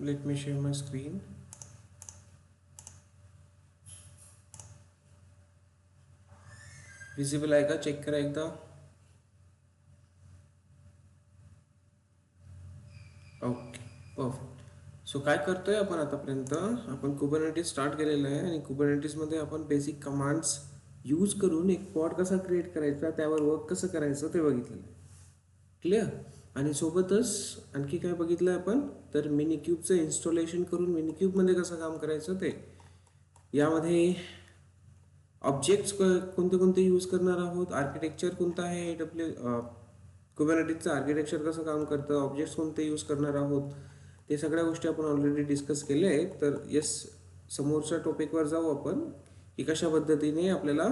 Let me share my screen. Visible आहे का check करा एकदा. Okay perfect. सो काय करतोय आपण आतापर्यंत, आपण कुबरनेटिस स्टार्ट केलेलं आहे आणि कुबरनेटिसमध्ये आपण बेसिक कमांड्स यूज करून एक पॉड कसा क्रिएट करायचा, त्यावर वर्क कसं करायचं ते बघितलेलं आहे. क्लिअर. आणि सोबतच आणखी काय बघितलं आपण, तर मिनी क्यूबचं इन्स्टॉलेशन करून मिनी क्यूबमध्ये कसं काम करायचं ते. यामध्ये ऑब्जेक्ट्स कोणते कोणते यूज करणार आहोत, आर्किटेक्चर कोणतं आहे, कुबरनेटिसचं आर्किटेक्चर कसं काम करतं, ऑब्जेक्ट्स कोणते यूज करणार आहोत, ते सगळ्या गोष्टी आपण ऑलरेडी डिस्कस केले आहे. तर येस, समोरच्या टॉपिकवर जाऊ आपण की कशा पद्धतीने आपल्याला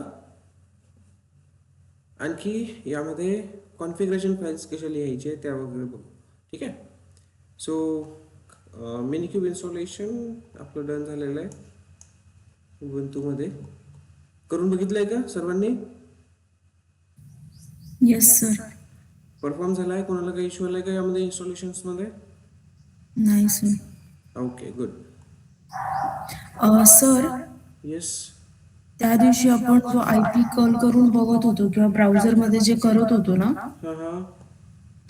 आणखी यामध्ये कॉन्फिगरेशन फाईल्स कशा लिहायचे त्या वगैरे बघू. ठीक आहे. सो मिनीक्यूब इन्स्टॉलेशन आपलं डन झालेलं आहे उबुंटूमध्ये. करून बघितलं आहे का सर्वांनी? Yes sir. परफॉर्म झाला आहे? कोणाला काही इश्यू आला आहे का यामध्ये इन्स्टॉलेशन्समध्ये? नाही sir. Okay good. Sir, yes. त्या दिवशी आपण जो IP कॉल करून बघत होतो किंवा ब्राउझरमध्ये जे करत होतो ना, हां हां.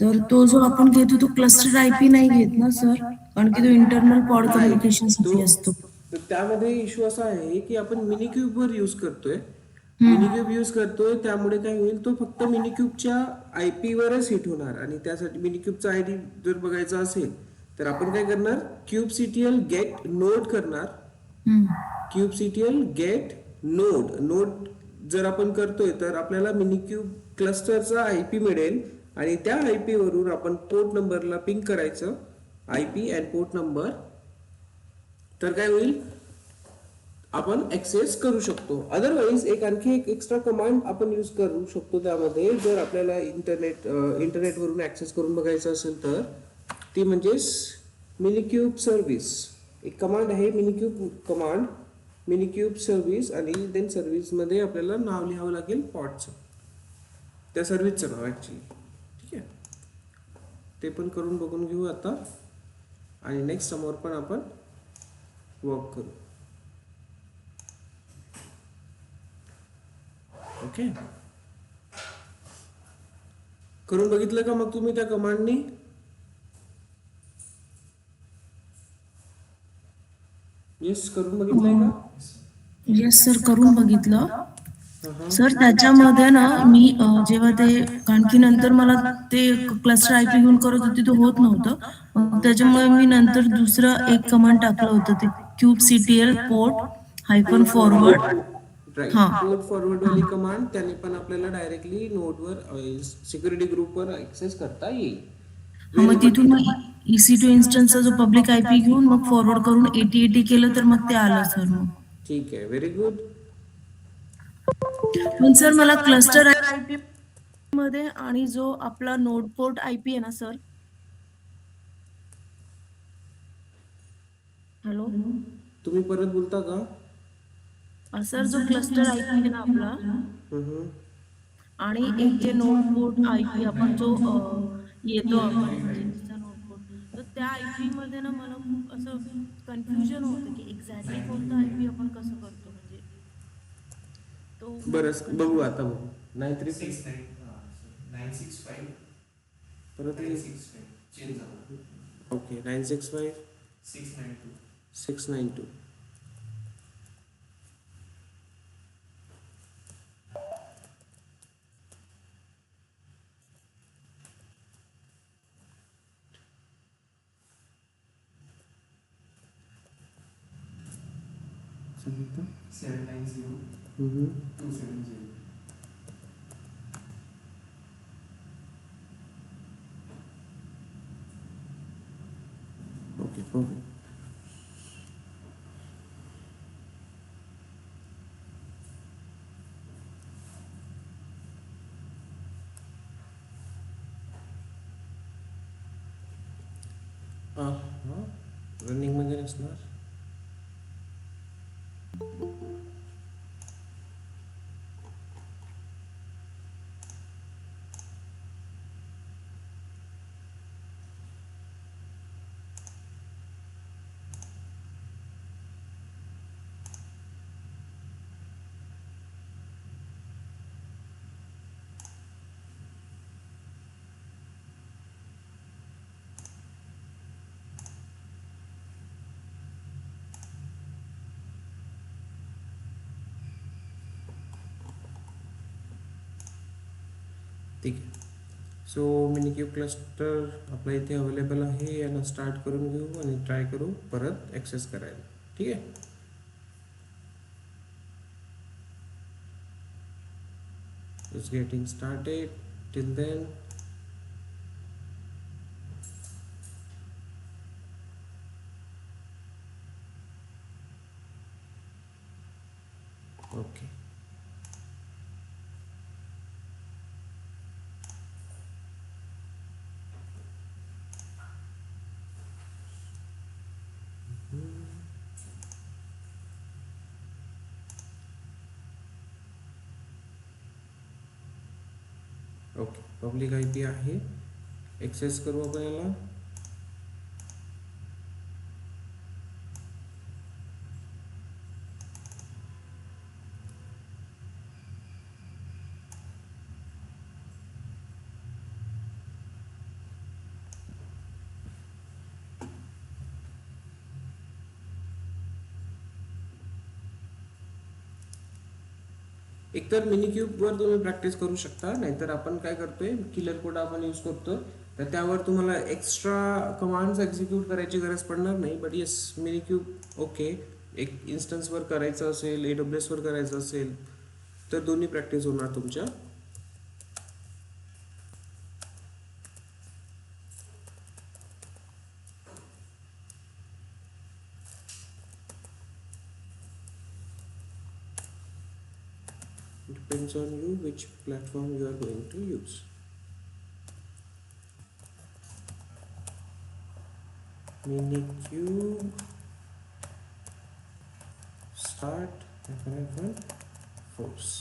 तर तो जो आपण घेतो तो क्लस्टर IP नाही घेत ना सर, कारण की तो इंटरनल पॉड कम्युनिकेशनसाठी असतो. तर त्यामध्ये इश्यू असा आहे की आपण मिनीक्यूबवर यूज करतोय, हम्म. मिनीक्यूब यूज करतोय, त्यामुळे काय होईल, तो फक्त मिनीक्यूबच्या IP वरच हिट होणार. आणि त्यासाठी मिनीक्यूबचा ID जर बघायचा असेल तर आपण काय करणार, क्यूबसीटीएल गेट नोड करणार. क्यूबसीटीएल गेट नोड नोड जर आपण करतोय तर आपल्याला मिनीक्यूब क्लस्टरचा IP मिळेल आणि त्या IP वरून आपण पोर्ट नंबरला पिंग करायचं, IP अँड पोर्ट नंबर. तर काय होईल, आपण ऍक्सेस करू शकतो. अदरवाईज आणखी एक एक्स्ट्रा कमांड आपण यूज करू शकतो त्यामध्ये, जर आपल्याला इंटरनेटवरून ऍक्सेस करून बघायचं असेल तर, ती म्हणजेच मिनीक्यूब सर्व्हिस. एक कमांड आहे मिनीक्यूब कमांड, मिनीक्यूब सर्व्हिस. आणि देन सर्व्हिसमध्ये आपल्याला नाव लिहावं लागेल पॉडचं, त्या सर्व्हिसचं नाव ॲक्च्युली. ठीक आहे. ते पण करून बघून घेऊ आता आणि नेक्स्ट समोर पण आपण वर्क करू. ओके. करून बघितलं का मग तुम्ही त्या कमांडनी? येस, करून बघितलंय का? येस सर, करून बघितलं. सर, सर त्याच्यामध्ये ना मी जेव्हा ते, कारण की नंतर मला ते क्लस्टर IP घेऊन करत होते ते होत नव्हतं. मग त्याच्यामुळे मी नंतर दुसरं एक कमांड टाकलं होतं, ते kubectl port hyphen forward. Right, हा. पोर्ट फॉरवर्ड वाली कमांड, त्याने पण आपल्याला डायरेक्टली नोडवर सिक्युरिटी ग्रुपवर ऍक्सेस करता येईल. व्हेरी मग गुड. तिथून EC2 इन्स्टन्सचा जो पब्लिक IP घेऊन मग फॉरवर्ड करून 8080 केलं तर मग ते आलं सर. मग ठीक आहे, व्हेरी गुड. पण सर, मला क्लस्टर IP मध्ये आणि जो आपला नोड पोर्ट IP आहे ना सर, हॅलो तुम्ही परत बोलता का? सर, जो क्लस्टर IP आहे ना आपला, आणि एक जे नोड पोर्ट IP आपण जो येतो आपण, म्हणजे तिचा नोड पोर्ट, तर त्या IP मध्ये ना मला खूप असं कन्फ्युजन होतं की एक्झॅक्टली कोणता IP आपण कसं करतो, म्हणजे तो बरं बघू, आता बघू. 935 परत ओके, 965 692. सांगितलं 790-270. Okay perfect. रनिंग मध्ये नसणार. ठीक आहे. सो मिनिक्यूब क्लस्टर आपला इथे अवेलेबल आहे, याला स्टार्ट करून घेऊ आणि ट्राय करू परत ॲक्सेस करायला. ठीक आहे. It's getting started. Till then okay. Okay, public I P आहे. एक्सेस करू आपण याला. एकतर मिनिक्यूबवर तुम्ही प्रॅक्टिस करू शकता, नाहीतर आपण काय करतोय, किलर कोड आपण यूज करतो, तर त्यावर तुम्हाला एक्स्ट्रा कमांड्स एक्झिक्यूट करायची गरज पडणार नाही. बट येस, मिनिक्यूब ओके, एक इन्स्टन्सवर करायचं असेल, AWS वर करायचं असेल तर दोन्ही प्रॅक्टिस होणार तुमच्या. Depends on you which platform you are going to use. Minikube start force.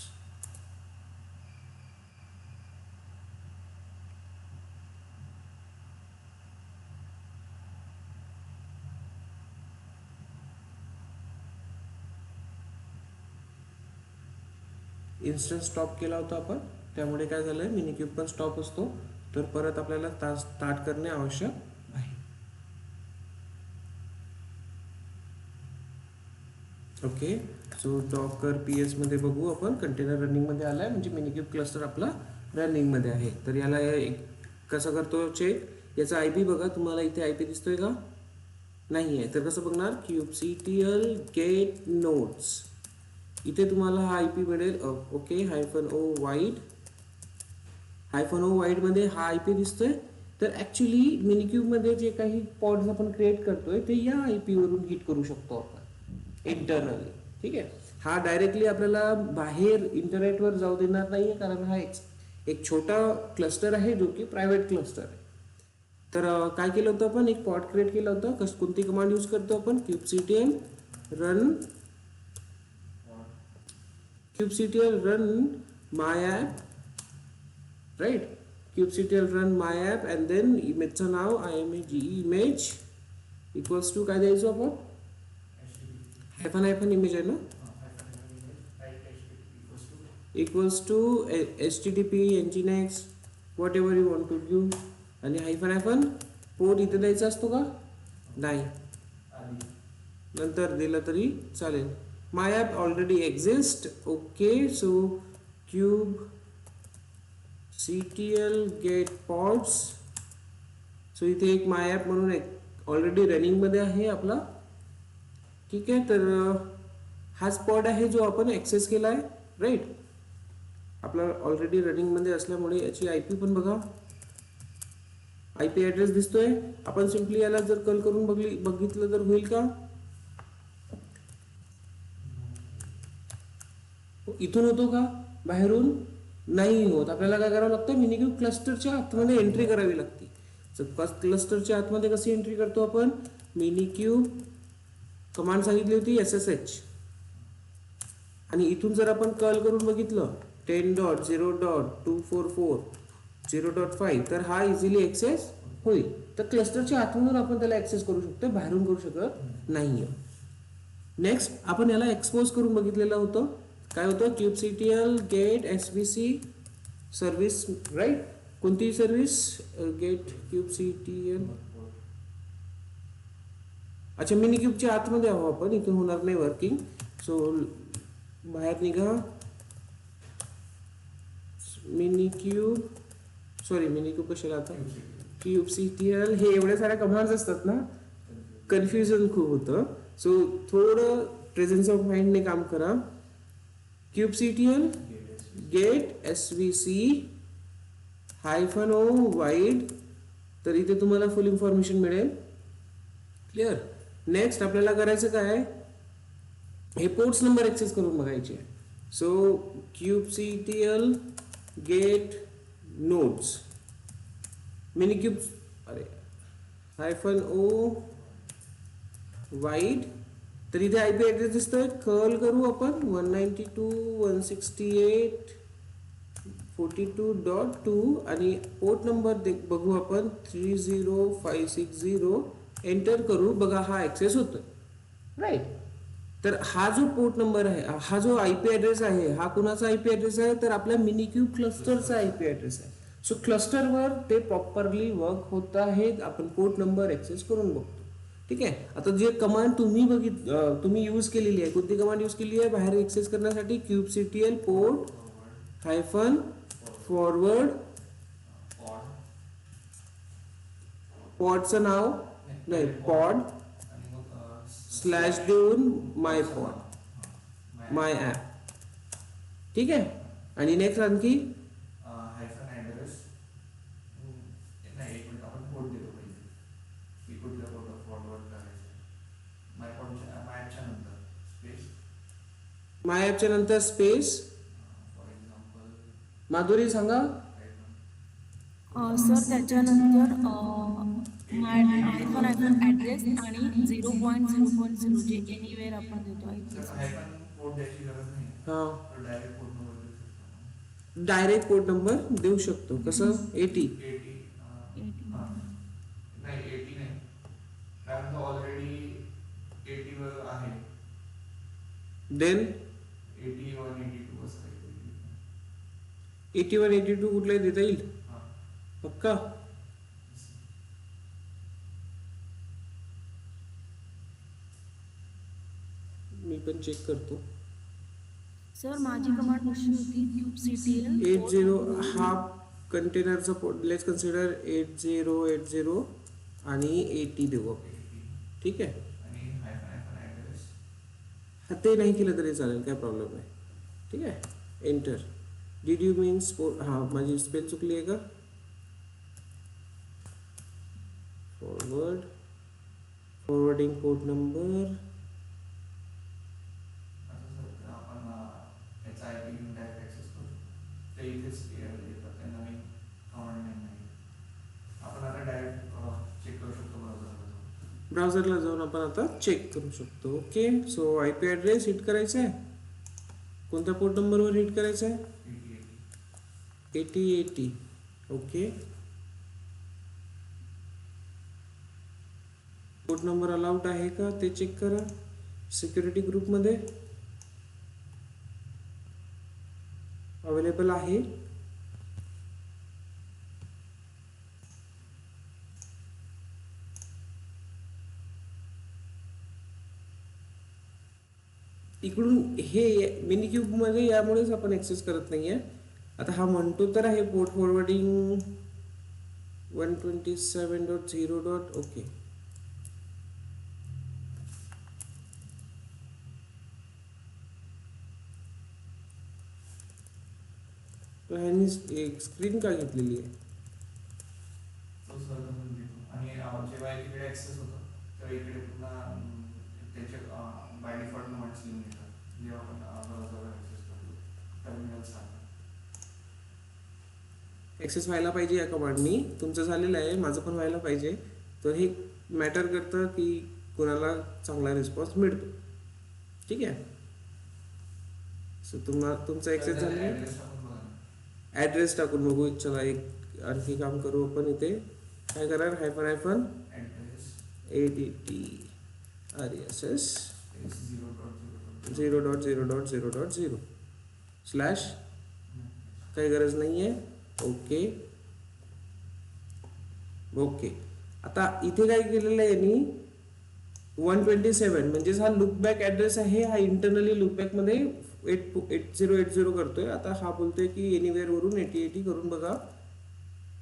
Instance stop केला होता आपण, त्यामुळे काय झालंय, मिनिक्यूब पण स्टॉप असतो, तर परत आपल्याला स्टार्ट करणे आवश्यक आहे. ओके. सो डॉकर PS मध्ये बघू आपण, कंटेनर रनिंग मध्ये आलाय, म्हणजे मिनिक्यूब क्लस्टर आपला रनिंग मध्ये आहे. तर याला कसं करतो चेक, याचा IP बघा, तुम्हाला इथे IP दिसतोय का, नाही आहे, तर कसं बघणार, kubectl get nodes, इथे तुम्हाला हा IP मिळेल. ओके, -o वाईड मध्ये हा IP दिसतोय. तर ऍक्च्युली मिनिक्यूब मध्ये जे काही पॉड्स आपण क्रिएट करतोय ते या IP वरून हिट करू शकतो आपण इंटरनली. ठीक आहे. हा डायरेक्टली आपल्याला बाहेर इंटरनेटवर जाऊ देणार नाहीये, कारण हा एक छोटा क्लस्टर आहे जो की प्रायव्हेट क्लस्टर आहे. तर काय केलं होतं आपण, एक पॉड क्रिएट केलं होतं. कोणती कमांड यूज करतो आपण, kubectl run myapp, right? kubectl run myapp and then इमेजचं now image equals to काय द्यायचो आपण, हायफन इमेज आहे ना, equals to http nginx whatever you want to do, आणि हायफन पोर्ट इथे द्यायचा असतो का, नाही, नंतर दिलं तरी चालेल. myapp already exist. Okay, so kubectl get pods. So इथे एक myapp म्हणून एक ऑलरेडी रनिंग मध्ये आहे आपला. ठीक आहे, तर हाच पॉड आहे जो आपण ऍक्सेस केलाय, राईट. आपला ऑलरेडी रनिंग मध्ये असल्यामुळे याची IP पण बघा, IP ऍड्रेस दिसतोय. आपण सिंपली याला जर कल करून बघितलं तर होईल का, इथून होतो का, बाहेरून नाही होत. आपल्याला काय करावं लागतं, मिनिक्यूब क्लस्टरच्या आतमध्ये एंट्री करावी लागते. क्लस्टरच्या आतमध्ये कशी एंट्री करतो आपण, मिनिक्यूब कमांड सांगितली होती SSH, आणि इथून जर आपण कल करून बघितलं 10.0.244.0.5 तर हा इझिली ऍक्सेस होईल. तर क्लस्टरच्या आतमधून आपण त्याला ऍक्सेस करू शकतो, बाहेरून करू शकत नाहीये. नेक्स्ट आपण याला एक्सपोज करून बघितलेलं होतं. काय होतं, kubectl get svc service, right. कोणती सर्व्हिस, गेट kubectl, अच्छा मिनिक्यूबच्या आतमध्ये आहो आपण, इथून होणार नाही वर्किंग. सो बाहेर निघा, मिनिक्यूब सॉरी मिनिक्यूब कशाला आता kubectl हे एवढ्या साऱ्या कमांड्स असतात ना, कन्फ्युजन खूप होतं. सो थोडं प्रेझेन्स ऑफ माइंडने काम करा. kubectl get svc -o wide, तर इथे तुम्हाला फुल इन्फॉर्मेशन मिळेल. क्लिअर. नेक्स्ट आपल्याला करायचं काय, हे पोर्ट्स नंबर ऍक्सेस करून बघायचे. So kubectl get nodes minikube -o wide, तर इथे आयपी ऍड्रेस दिसतोय. कर्ल करू आपण 192.168.42.2 आणि पोर्ट नंबर बघू आपण 30560. एंटर करू. बघा हा ऍक्सेस होतोय. राईट. तर हा जो पोर्ट नंबर आहे, हा जो आयपी ऍड्रेस आहे, हा कुणाचा आयपी ऍड्रेस आहे, तर आपल्या मिनिक्यूब क्लस्टरचा आयपी ऍड्रेस आहे. सो क्लस्टरवर ते प्रॉपरली वर्क होत आहे. आपण पोर्ट नंबर ऍक्सेस करून बघतो. ठीक आहे. आता जे कमांड तुम्ही यूज केलेली आहे, कोणती कमांड यूज केली आहे बाहेर ऍक्सेस करण्यासाठी, kubectl पोर्ट -फॉरवर्ड, पॉडचं नाव नाही, पॉड स्लॅश देऊन माय माय ॲप. ठीक आहे. आणि नेक्स्ट आणखी माय ॲपच्या नंतर स्पेस. माधुरी सांगा. सर त्याच्यानंतर ॲड्रेस आणि 0.0.0 जे एनिवेअर आपण देतो हां, डायरेक्ट पोर्ट नंबर देऊ शकतो. कसं 80 देन 8182 कुठलाही देता येईल पक्का. मी पण चेक करतो. सर माझी कमांड अशी होती kubectl 80 हा कंटेनरचा लेट्स कन्सिडर 8080 आणि 80 देऊ आपण. ठीक आहे. हा ते नाही केलं तरी चालेल, काय प्रॉब्लेम नाही. ठीक आहे. एंटर. डीड यू मीन्स हां माझी स्पेल चुकली आहे का. फॉरवर्डिंग पोर्ट नंबर ब्राउझरला जाऊन आपण आता चेक करू शकतो. Okay. So IP address hit करायचा आहे. कोणत्या पोर्ट नंबरवर हिट करायचा आहे, 8080. ओके. पोर्ट नंबर अलाउड आहे का ते चेक करा. सिक्युरिटी ग्रुपमध्ये अवेलेबल आहे. इकडून हे मिनिक्यूब मध्ये यामुळेच आपण ऍक्सेस करत नाहीये. आता हा म्हणतो तर आहे पोर्ट फॉरवर्डिंग 127.0. ओके. ह्यांनी स्क्रीन का घेतलेली आहे. आणि जेव्हा इकडे ऍक्सेस होतो तर इकडे पुन्हा त्याचे बाय डिफॉल्ट कमांड्स लिहून येतात. जेव्हा आपण ब्राउझरवर ऍक्सेस करतो टर्मिनल सांगतो. ऍक्सेस व्हायला पाहिजे या कमांडनी. तुमचं झालेलं आहे, माझं पण व्हायला पाहिजे. तर हे मॅटर करतं की कोणाला चांगला रिस्पॉन्स मिळतो. ठीक आहे. सो तुमचा ऍक्सेस झालेला. ॲड्रेस टाकून बघू. चला एक आणखी काम करू आपण. इथे काय करणार, -हायफन ADT RSS 0.0.0.0 स्लॅश. काही गरज नाही आहे. ओके. ओके. आता इथे काय केलेलं आहे यांनी 127 म्हणजेच हा लुकबॅक ॲड्रेस आहे. हा इंटरनली लुकबॅकमध्ये 8080 करतोय. आता हा बोलतोय की एनिवेअर वरून 8080 करून बघा.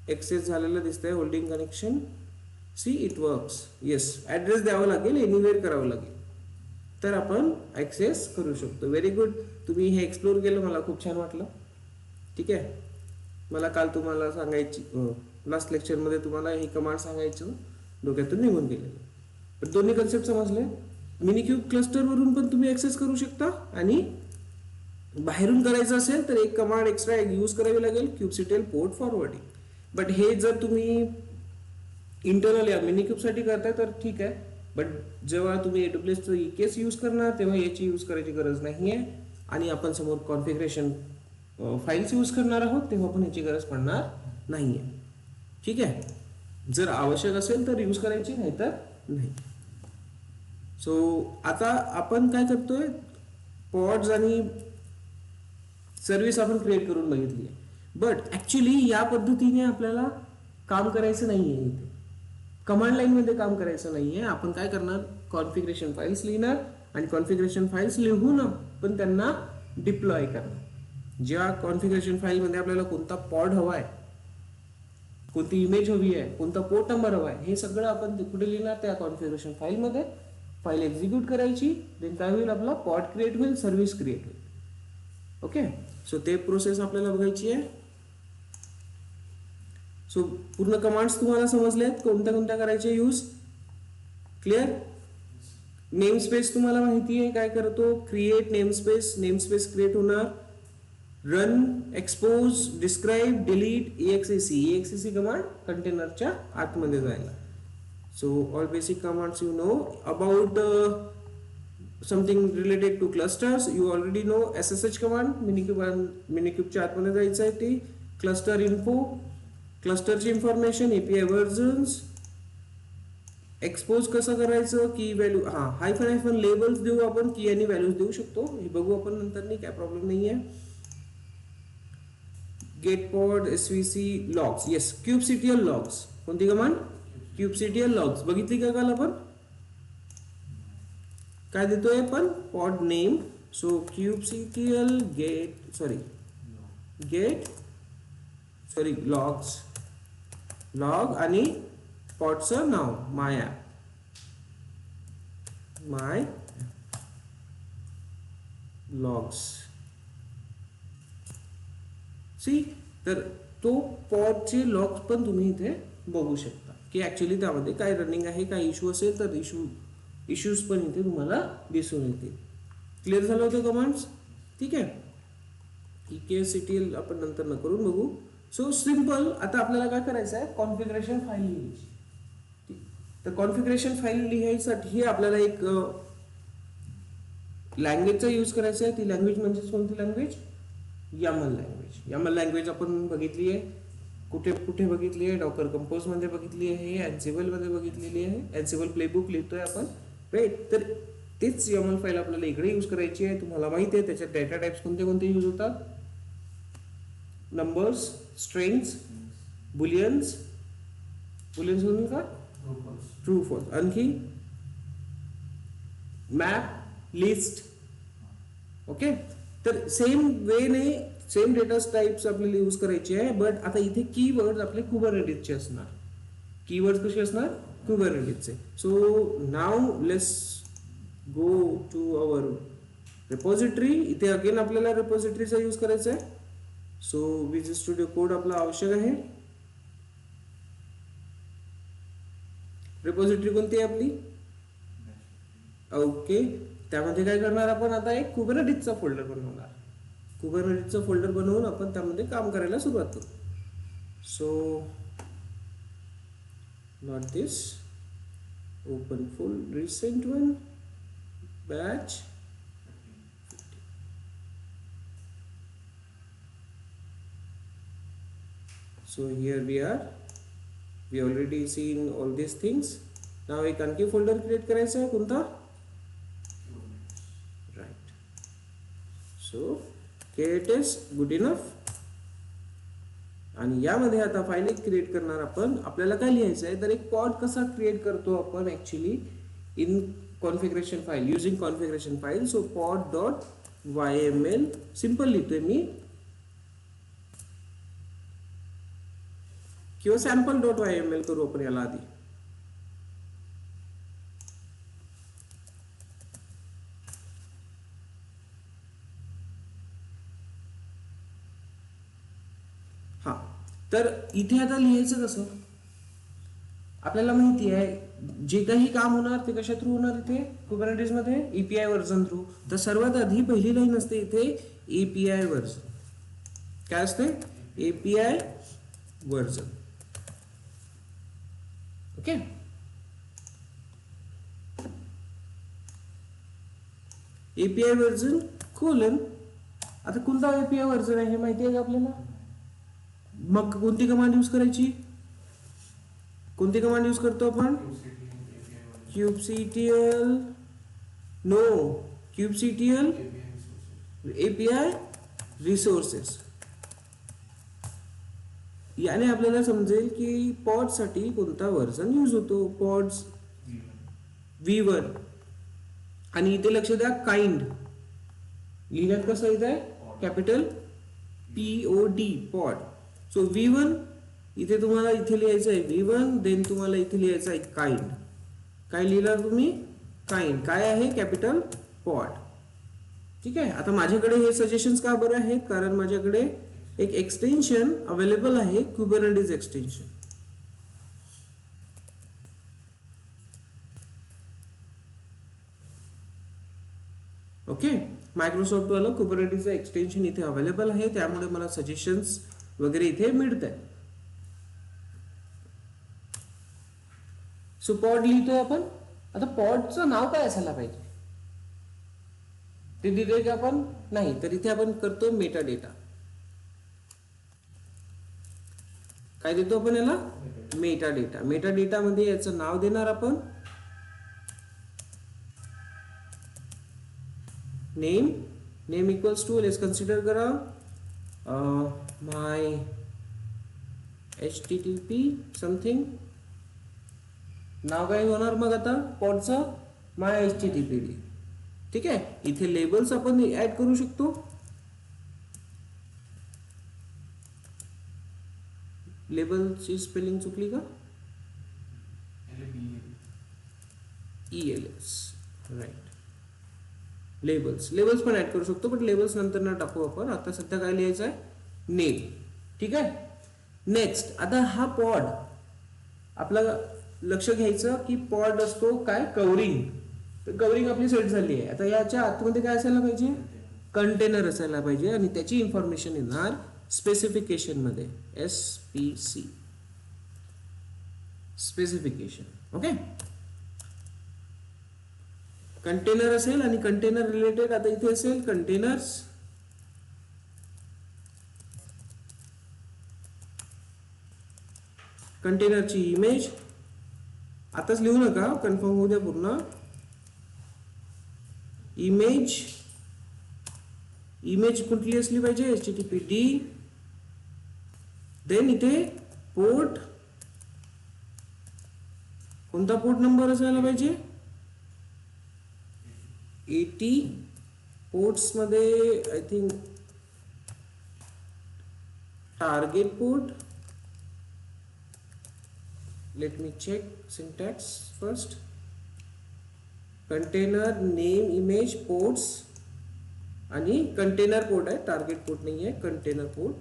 एक्सेस झालेलं दिसतंय holding connection. See it works. Yes, address द्यावं लागेल, एनिवेअर करावं लागेल, तर आपण ॲक्सेस करू शकतो. व्हेरी गुड, तुम्ही हे एक्सप्लोर केलं, मला खूप छान वाटलं. ठीक आहे, मला काल तुम्हाला सांगायची लास्ट लेक्चरमध्ये तुम्हाला ही कमांड सांगायचं डोक्यातून निघून गेलेलं. पण दोन्ही कन्सेप्ट समजले. मिनिक्यूब क्लस्टरवरून पण तुम्ही ॲक्सेस करू शकता आणि बाहेरून करायचं असेल तर एक कमांड एक्स्ट्रा यूज करावी लागेल, kubectl पोर्ट फॉरवर्डिंग. बट हे जर तुम्ही इंटरनल या मिनिक्यूबसाठी करताय तर ठीक आहे. बट जेव्हा तुम्ही AWSचं EKS यूज करणार तेव्हा याची यूज करायची गरज नाही आहे. आणि आपण समोर कॉन्फिगरेशन फाईल्स यूज करणार आहोत तेव्हा पण याची गरज पडणार नाही आहे. ठीक आहे, जर आवश्यक असेल तर यूज करायची, नाही तर नाही. सो आता आपण काय करतोय, पॉड्स आणि सर्व्हिस आपण क्रिएट करून बघितली आहे. बट ॲक्च्युली या पद्धतीने आपल्याला काम करायचं नाही आहे. इथे कमांड लाईनमध्ये काम करायचं नाही आहे. आपण काय करणार, कॉन्फिगरेशन फाईल्स लिहिणार आणि कॉन्फिगरेशन फाईल्स लिहून आपण त्यांना डिप्लॉय करणार. ज्या कॉन्फिगरेशन फाईलमध्ये आपल्याला कोणता पॉड हवा आहे, कोणती इमेज हवी आहे, कोणता पोर्ट नंबर हवा आहे, हे सगळं आपण कुठे लिहिणार, त्या कॉन्फिगरेशन फाईलमध्ये. फाईल एक्झिक्यूट करायची, देन काय होईल, आपला पॉड क्रिएट होईल, सर्व्हिस क्रिएट होईल. ओके, सो ते प्रोसेस आपल्याला बघायची आहे. सो पूर्ण कमांड्स तुम्हाला समजल्यात, कोणत्या कोणत्या करायचे यूज. क्लिअर. नेम स्पेस तुम्हाला माहिती आहे काय करतो, क्रिएट नेमस्पेस. नेमस्पेस क्रिएट होणार. Run, expose, describe, delete, EXEC command कंटेनरच्या आतमध्ये जायला. So all basic commands you know about something related to clusters. You already know SSH command. मिनिक्यूबच्या आतमध्ये जायचं आहे, ती क्लस्टर इन्फो, क्लस्टरची इन्फॉर्मेशन, API वर्जन्स. एक्सपोज कसं करायचं, की व्हॅल्यू, हायफन लेबल्स देऊ आपण, की आणि व्हॅल्यूज देऊ शकतो, हे बघू आपण नंतर, नाही काय प्रॉब्लेम नाही आहे. Get pod, SVC, logs. Yes, kubectl logs. कोणती कमांड, kubectl लॉग्स. बघितली का काल आपण, काय देतोय आपण, pod name. So kubectl get logs, log आणि पॉडचं नाव माय लॉग्स. सी, तर तो पॉडचे लॉग्स पण तुम्ही इथे बघू शकता की ॲक्च्युली त्यामध्ये काय रनिंग आहे. काय इश्यू असेल तर इश्यूज पण इथे तुम्हाला दिसून येतील. क्लिअर झालं होतं कमांड्स. ठीक आहे, EKSCTL आपण नंतर न करून बघू. So simple. आता आपल्याला काय करायचं आहे, कॉन्फिगरेशन फाईल लिहायची. तर कॉन्फिगरेशन फाईल लिहायसाठी आपल्याला एक लँग्वेजचा यूज करायचा आहे. ती लँग्वेज म्हणजे कोणती language, YAML language. YAML language आपण बघितली आहे, कुठे कुठे बघितली आहे, डॉकर कंपोज मध्ये बघितली आहे, Ansible मध्ये बघितलेली आहे. Ansible प्लेबुक लिहितोय आपण, राईट. तर तेच YAML फाईल आपल्याला इकडे यूज करायची आहे. तुम्हाला माहिती आहे त्याच्यात डेटा टाइप्स कोणते कोणते यूज होतात, नंबर्स, स्ट्रिंग्स, बुलियन्स म्हणून का, ट्रू फॉल्स, आणखी मॅप, लिस्ट. ओके, तर सेम वेने सेम डेटा टाइप्स आपल्याला यूज करायचे आहे. बट आता इथे कीवर्ड आपले कुबरनेटिसचे असणार. कीवर्ड कसे असणार, कुबरनेटिसचे. So now let's go to our repository. इथे अगेन आपल्याला रेपॉझिटरीचा यूज करायचा आहे. सो विजुअल स्टुडिओ कोड आपला आवश्यक आहे. रेपॉझिटरी कोणती आहे आपली, ओके. त्यामध्ये काय करणार आपण, आता एक कुबरनेटिसचा फोल्डर बनवणार. कुबरनेटिसचा फोल्डर बनवून आपण त्यामध्ये काम करायला सुरुवात करू. So not this, open full recent one, batch. So here we are, we already seen all these things. Now एक आणखी फोल्डर क्रिएट करायचा आहे, कोणता, right. So KTS good enough. आणि यामध्ये आता फाईल एक क्रिएट करणार आपण. आपल्याला काय लिहायचं आहे, तर एक पॉड कसा क्रिएट करतो आपण actually in configuration file, using configuration file. So pod.yml simple लिहितोय मी. किंवा sample dot Y M L करू आपण याला आधी. हा, तर इथे आता लिहायचं कसं, आपल्याला माहिती आहे जे काही काम होणार ते कशा थ्रू होणार, इथे कुबरनेटिस मध्ये एपीआय व्हर्जन थ्रू. तर सर्वात आधी पहिली लाईन असते इथे एपीआय व्हर्जन. काय असते? API version. Okay, API version colon. आता कोणता एपीआय व्हर्जन आहे हे माहिती आहे का आपल्याला? मग कोणती कमांड यूज करायची? कोणती कमांड यूज करतो आपण? kubectl. No, kubectl API resources. याने आपल्याला समजेल की पॉड साठी कोणता व्हर्जन यूज होतो. Pods V1. आणि इथे लक्ष द्या, काइंड लिहिण्यात कसं येत आहे? Capital POD, pod. So V1 इथे तुम्हाला इथे लिहायचं आहे V1, देन तुम्हाला इथे लिहायचं आहे काइंड. काय लिहिलं तुम्ही? काइंड. काय आहे? Capital pod. ठीक आहे. आता माझ्याकडे हे सजेशन्स का बरं आहेत? कारण माझ्याकडे एक एक्सटेन्शन अवेलेबल आहे, कुबरनेटिस एक्सटेन्शन. ओके, मायक्रोसॉफ्ट वाला कुबरनेटिसचं एक्सटेन्शन इथे अवेलेबल आहे, त्यामुळे मला सजेशन्स वगैरे इथे मिळत आहे. सो पॉड लिहितोय आपण. आता पॉडचं नाव काय असायला पाहिजे ते दिले का आपण? नाही. तर इथे आपण करतो मेटा डेटा. काय देतो आपण याला? Meta data. मेटा डेटा मध्ये याचं नाव देणार आपण name. Name equals to, let's consider करा माय HTTP समथिंग. नाव काय होणार मग आता पॉडचं? My HTTPD. ठीक आहे. इथे लेबल्स आपण ऍड करू शकतो. लेबलची स्पेलिंग चुकली का? ELS, right. लेबल्स. लेबल्स पण ऍड करू शकतो, पण लेबल्स नंतर ना टाकू आपण. आता सध्या काय लिहायचं आहे? नेम. ठीक आहे. नेक्स्ट, आता हा पॉड आपला लक्ष घ्यायचं की पॉड असतो काय? कवरिंग. तर कवरिंग आपली सेट झाली आहे. आता याच्या आतमध्ये काय असायला पाहिजे? कंटेनर असायला पाहिजे. आणि त्याची इन्फॉर्मेशन येणार स्पेसिफिकेशन मध्ये, SPC स्पेसिफिकेशन. ओके, कंटेनर असेल आणि कंटेनर रिलेटेड आता इथे असेल कंटेनर्स. कंटेनरची इमेज आताच लिहू नका, कन्फर्म होऊ द्या पूर्ण. इमेज कुठली असली पाहिजे? HTTPD. देन इथे पोर्ट. कोणता पोर्ट नंबर असायला पाहिजे? 80. पोर्ट्स मध्ये I think target port. Let me check syntax first. Container name image ports आणि कंटेनर पोर्ट आहे, टार्गेट पोर्ट नाही आहे. Container port,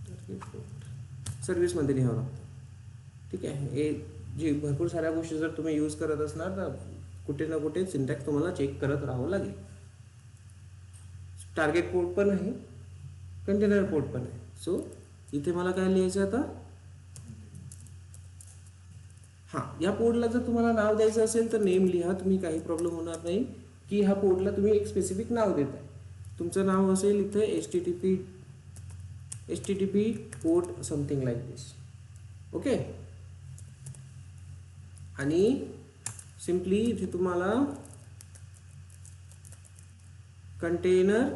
target port service मध्ये लिहावं लागतं. ठीक आहे. हे जी भरपूर साऱ्या गोष्टी जर तुम्ही यूज करत असणार तर कुठे ना कुठे सिंटॅक्स तुम्हाला चेक करत राहावं लागेल. टार्गेट पोर्ट पण आहे, कंटेनर पोर्ट पण आहे. सो इथे मला काय लिहायचं आता? हां, या पोर्टला जर तुम्हाला नाव द्यायचं असेल तर नेम लिहा तुम्ही, काही प्रॉब्लेम होणार नाही. की ह्या पोर्टला तुम्ही एक स्पेसिफिक नाव देताय. तुमचं नाव असेल इथे HTTP पोर्ट समथिंग लाईक दिस. ओके. आणि सिम्पली इथे तुम्हाला कंटेनर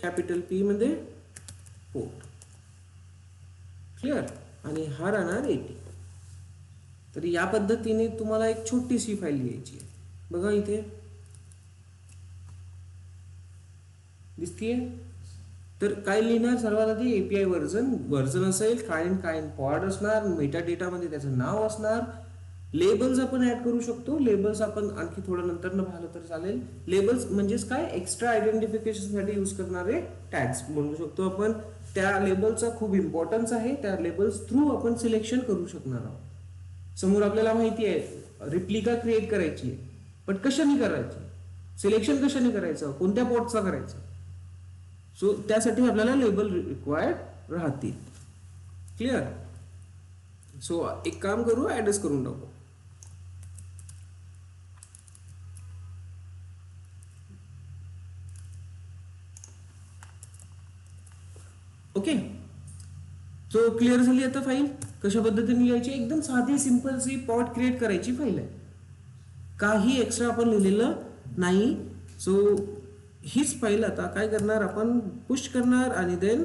कॅपिटल P मध्ये पोर्ट. क्लिअर. आणि हा राहणार 80. तर या पद्धतीने तुम्हाला एक छोटीशी फाईल लिहायची आहे. बघा इथे दिसतीये. तर काय लिहिणार सर्वात आधी एपीआय व्हर्जन असेल, काय पॉड असणार, मेटा डेटामध्ये त्याचं नाव असणार. लेबल्स आपण ऍड करू शकतो. लेबल्स आपण आणखी थोडं नंतर न पाहिलं तर चालेल. लेबल्स म्हणजेच काय, एक्स्ट्रा आयडेंटिफिकेशन साठी यूज करणारे टॅग्स म्हणू शकतो आपण. त्या लेबलचा खूप इम्पॉर्टन्स आहे. त्या लेबल्स थ्रू आपण सिलेक्शन करू शकणार आहोत. समोर आपल्याला माहिती आहे रिप्लिका क्रिएट करायची आहे, पण कशाने करायची, सिलेक्शन कशाने करायचं, कोणत्या पॉटचा करायचं. सो त्यासाठी आपल्याला लेबल रिक्वायर्ड राहतील. क्लिअर. सो एक काम करू, ऍडच करून टाकू. ओके. सो क्लिअर झाली आता फाईल कशा पद्धतीने लिहायची. एकदम साधी सिंपल सी पॉट क्रिएट करायची फाईल आहे. काही एक्स्ट्रा आपण लिहिलेलं नाही. सो हीच फाईल आता काय करणार आपण, पुश करणार आणि देन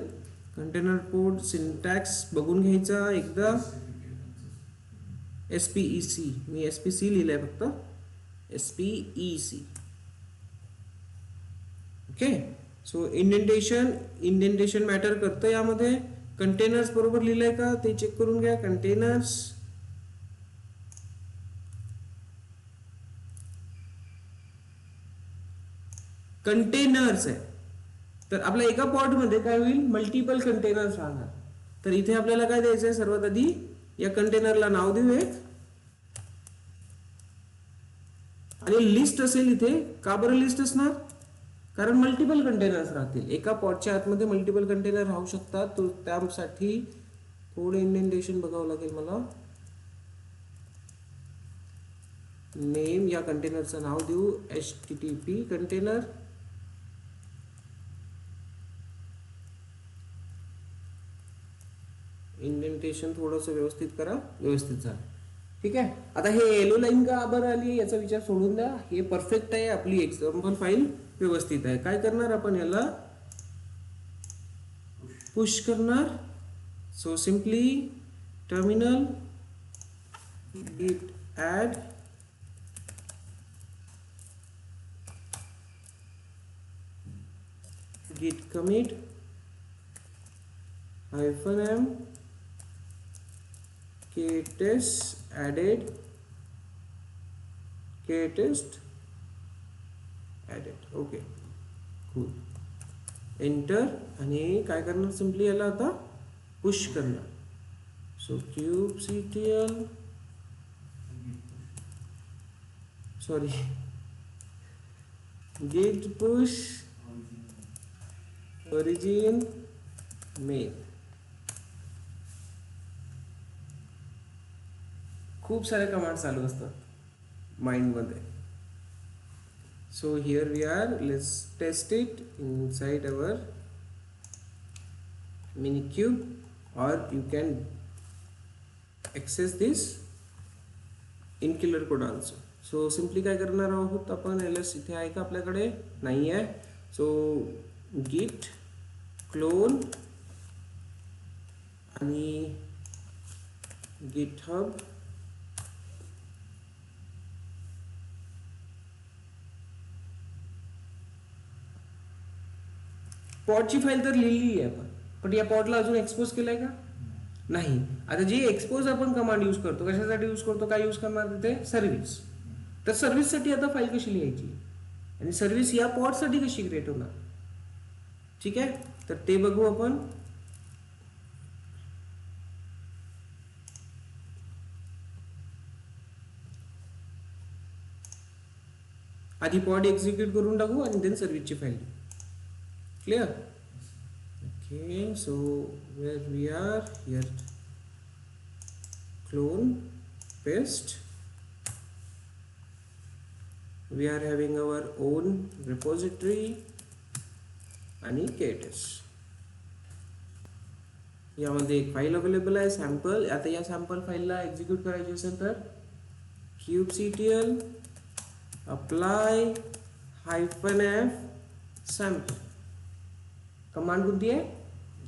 कंटेनर कोड सिंटॅक्स बघून घ्यायचा एकदा. SPEC, मी SPC लिहिलंय फक्त, SPEC. Okay. So indentation matter करतं यामध्ये. कंटेनर्स बरोबर लिहिलंय का ते चेक करून घ्या. कंटेनर्स आहे. तर आपल्या एका पॉट मध्ये काय होईल, मल्टिपल कंटेनर्स राहणार. तर इथे आपल्याला काय द्यायचंय, सर्वात आधी या कंटेनरला नाव देऊ एक, आणि लिस्ट असेल इथे. का बरं लिस्ट असणार, कारण मल्टिपल कंटेनर्स राहतील. एका पॉटच्या आतमध्ये मल्टिपल कंटेनर राहू शकतात. तो त्यासाठी थोडे इंडेंटेशन बघावं लागेल मला. नेम या कंटेनरचं नाव देऊ HTTP कंटेनर. इंडेंटेशन थोडंसं व्यवस्थित करा. व्यवस्थित झालं. ठीक आहे. आता हे येलो लाईन का बरं आली याचा विचार सोडून द्या. हे परफेक्ट आहे. आपली एक्झाम्पल फाईल व्यवस्थित आहे. काय करणार आपण, याला पुश करणार. So simply terminal git add git commit -m ktest added okay cool. Enter. आणि काय करणार, सिम्पली याला आता पुश करणार. So kubectl git push origin main. खूप सारे कमांड चालू असतात माइंड मध्ये. So here we are, let's test it inside our Minikube, or you can access this in killer code also. So simply काय करणार आहोत आपण, ls इथे आहे का आपल्याकडे, नाही आहे. So git clone आणि github पॉडची फाईल तर लिहिली आहे आपण, पण या पॉडला अजून एक्सपोज केलाय का नाही. आता जी एक्सपोज आपण कमांड यूज करतो, कशासाठी यूज करतो, काय यूज करणार तिथे, सर्व्हिस. तर सर्व्हिससाठी आता फाईल कशी लिहायची आणि सर्व्हिस या पॉडसाठी कशी क्रिएट होणार. ठीक आहे, तर ते बघू आपण. आधी पॉड एक्झिक्यूट करून टाकू आणि देन सर्व्हिसची फाईल. Clear? Okay, so where we are here, clone, paste. We are having our own repository आणि ktest. यामध्ये एक फाईल अवेलेबल आहे सॅम्पल. आता या सॅम्पल फाईलला एक्झिक्यूट करायची असेल तर kubectl apply -f sample. Command कोणती आहे,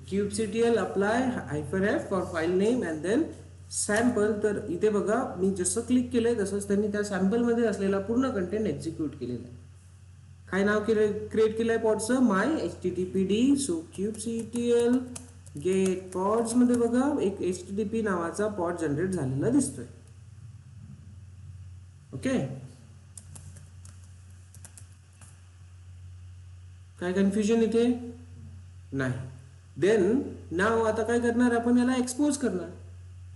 kubectl apply -f for file name and then sample. तर इथे बघा मी जसं क्लिक केलंय तसंच त्यांनी त्या सॅम्पल मध्ये असलेला पूर्ण कंटेंट एक्झिक्यूट केलेला आहे. काय नाव क्रिएट केलंय पॉडचं? My HTTPD. So kubectl get pods मध्ये बघा एक HTTP नावाचा पॉड जनरेट झालेला दिसतोय. ओके, काय कन्फ्युजन इथे नाही. देन नाव आता काय करणार आपण? याला एक्सपोज करणार.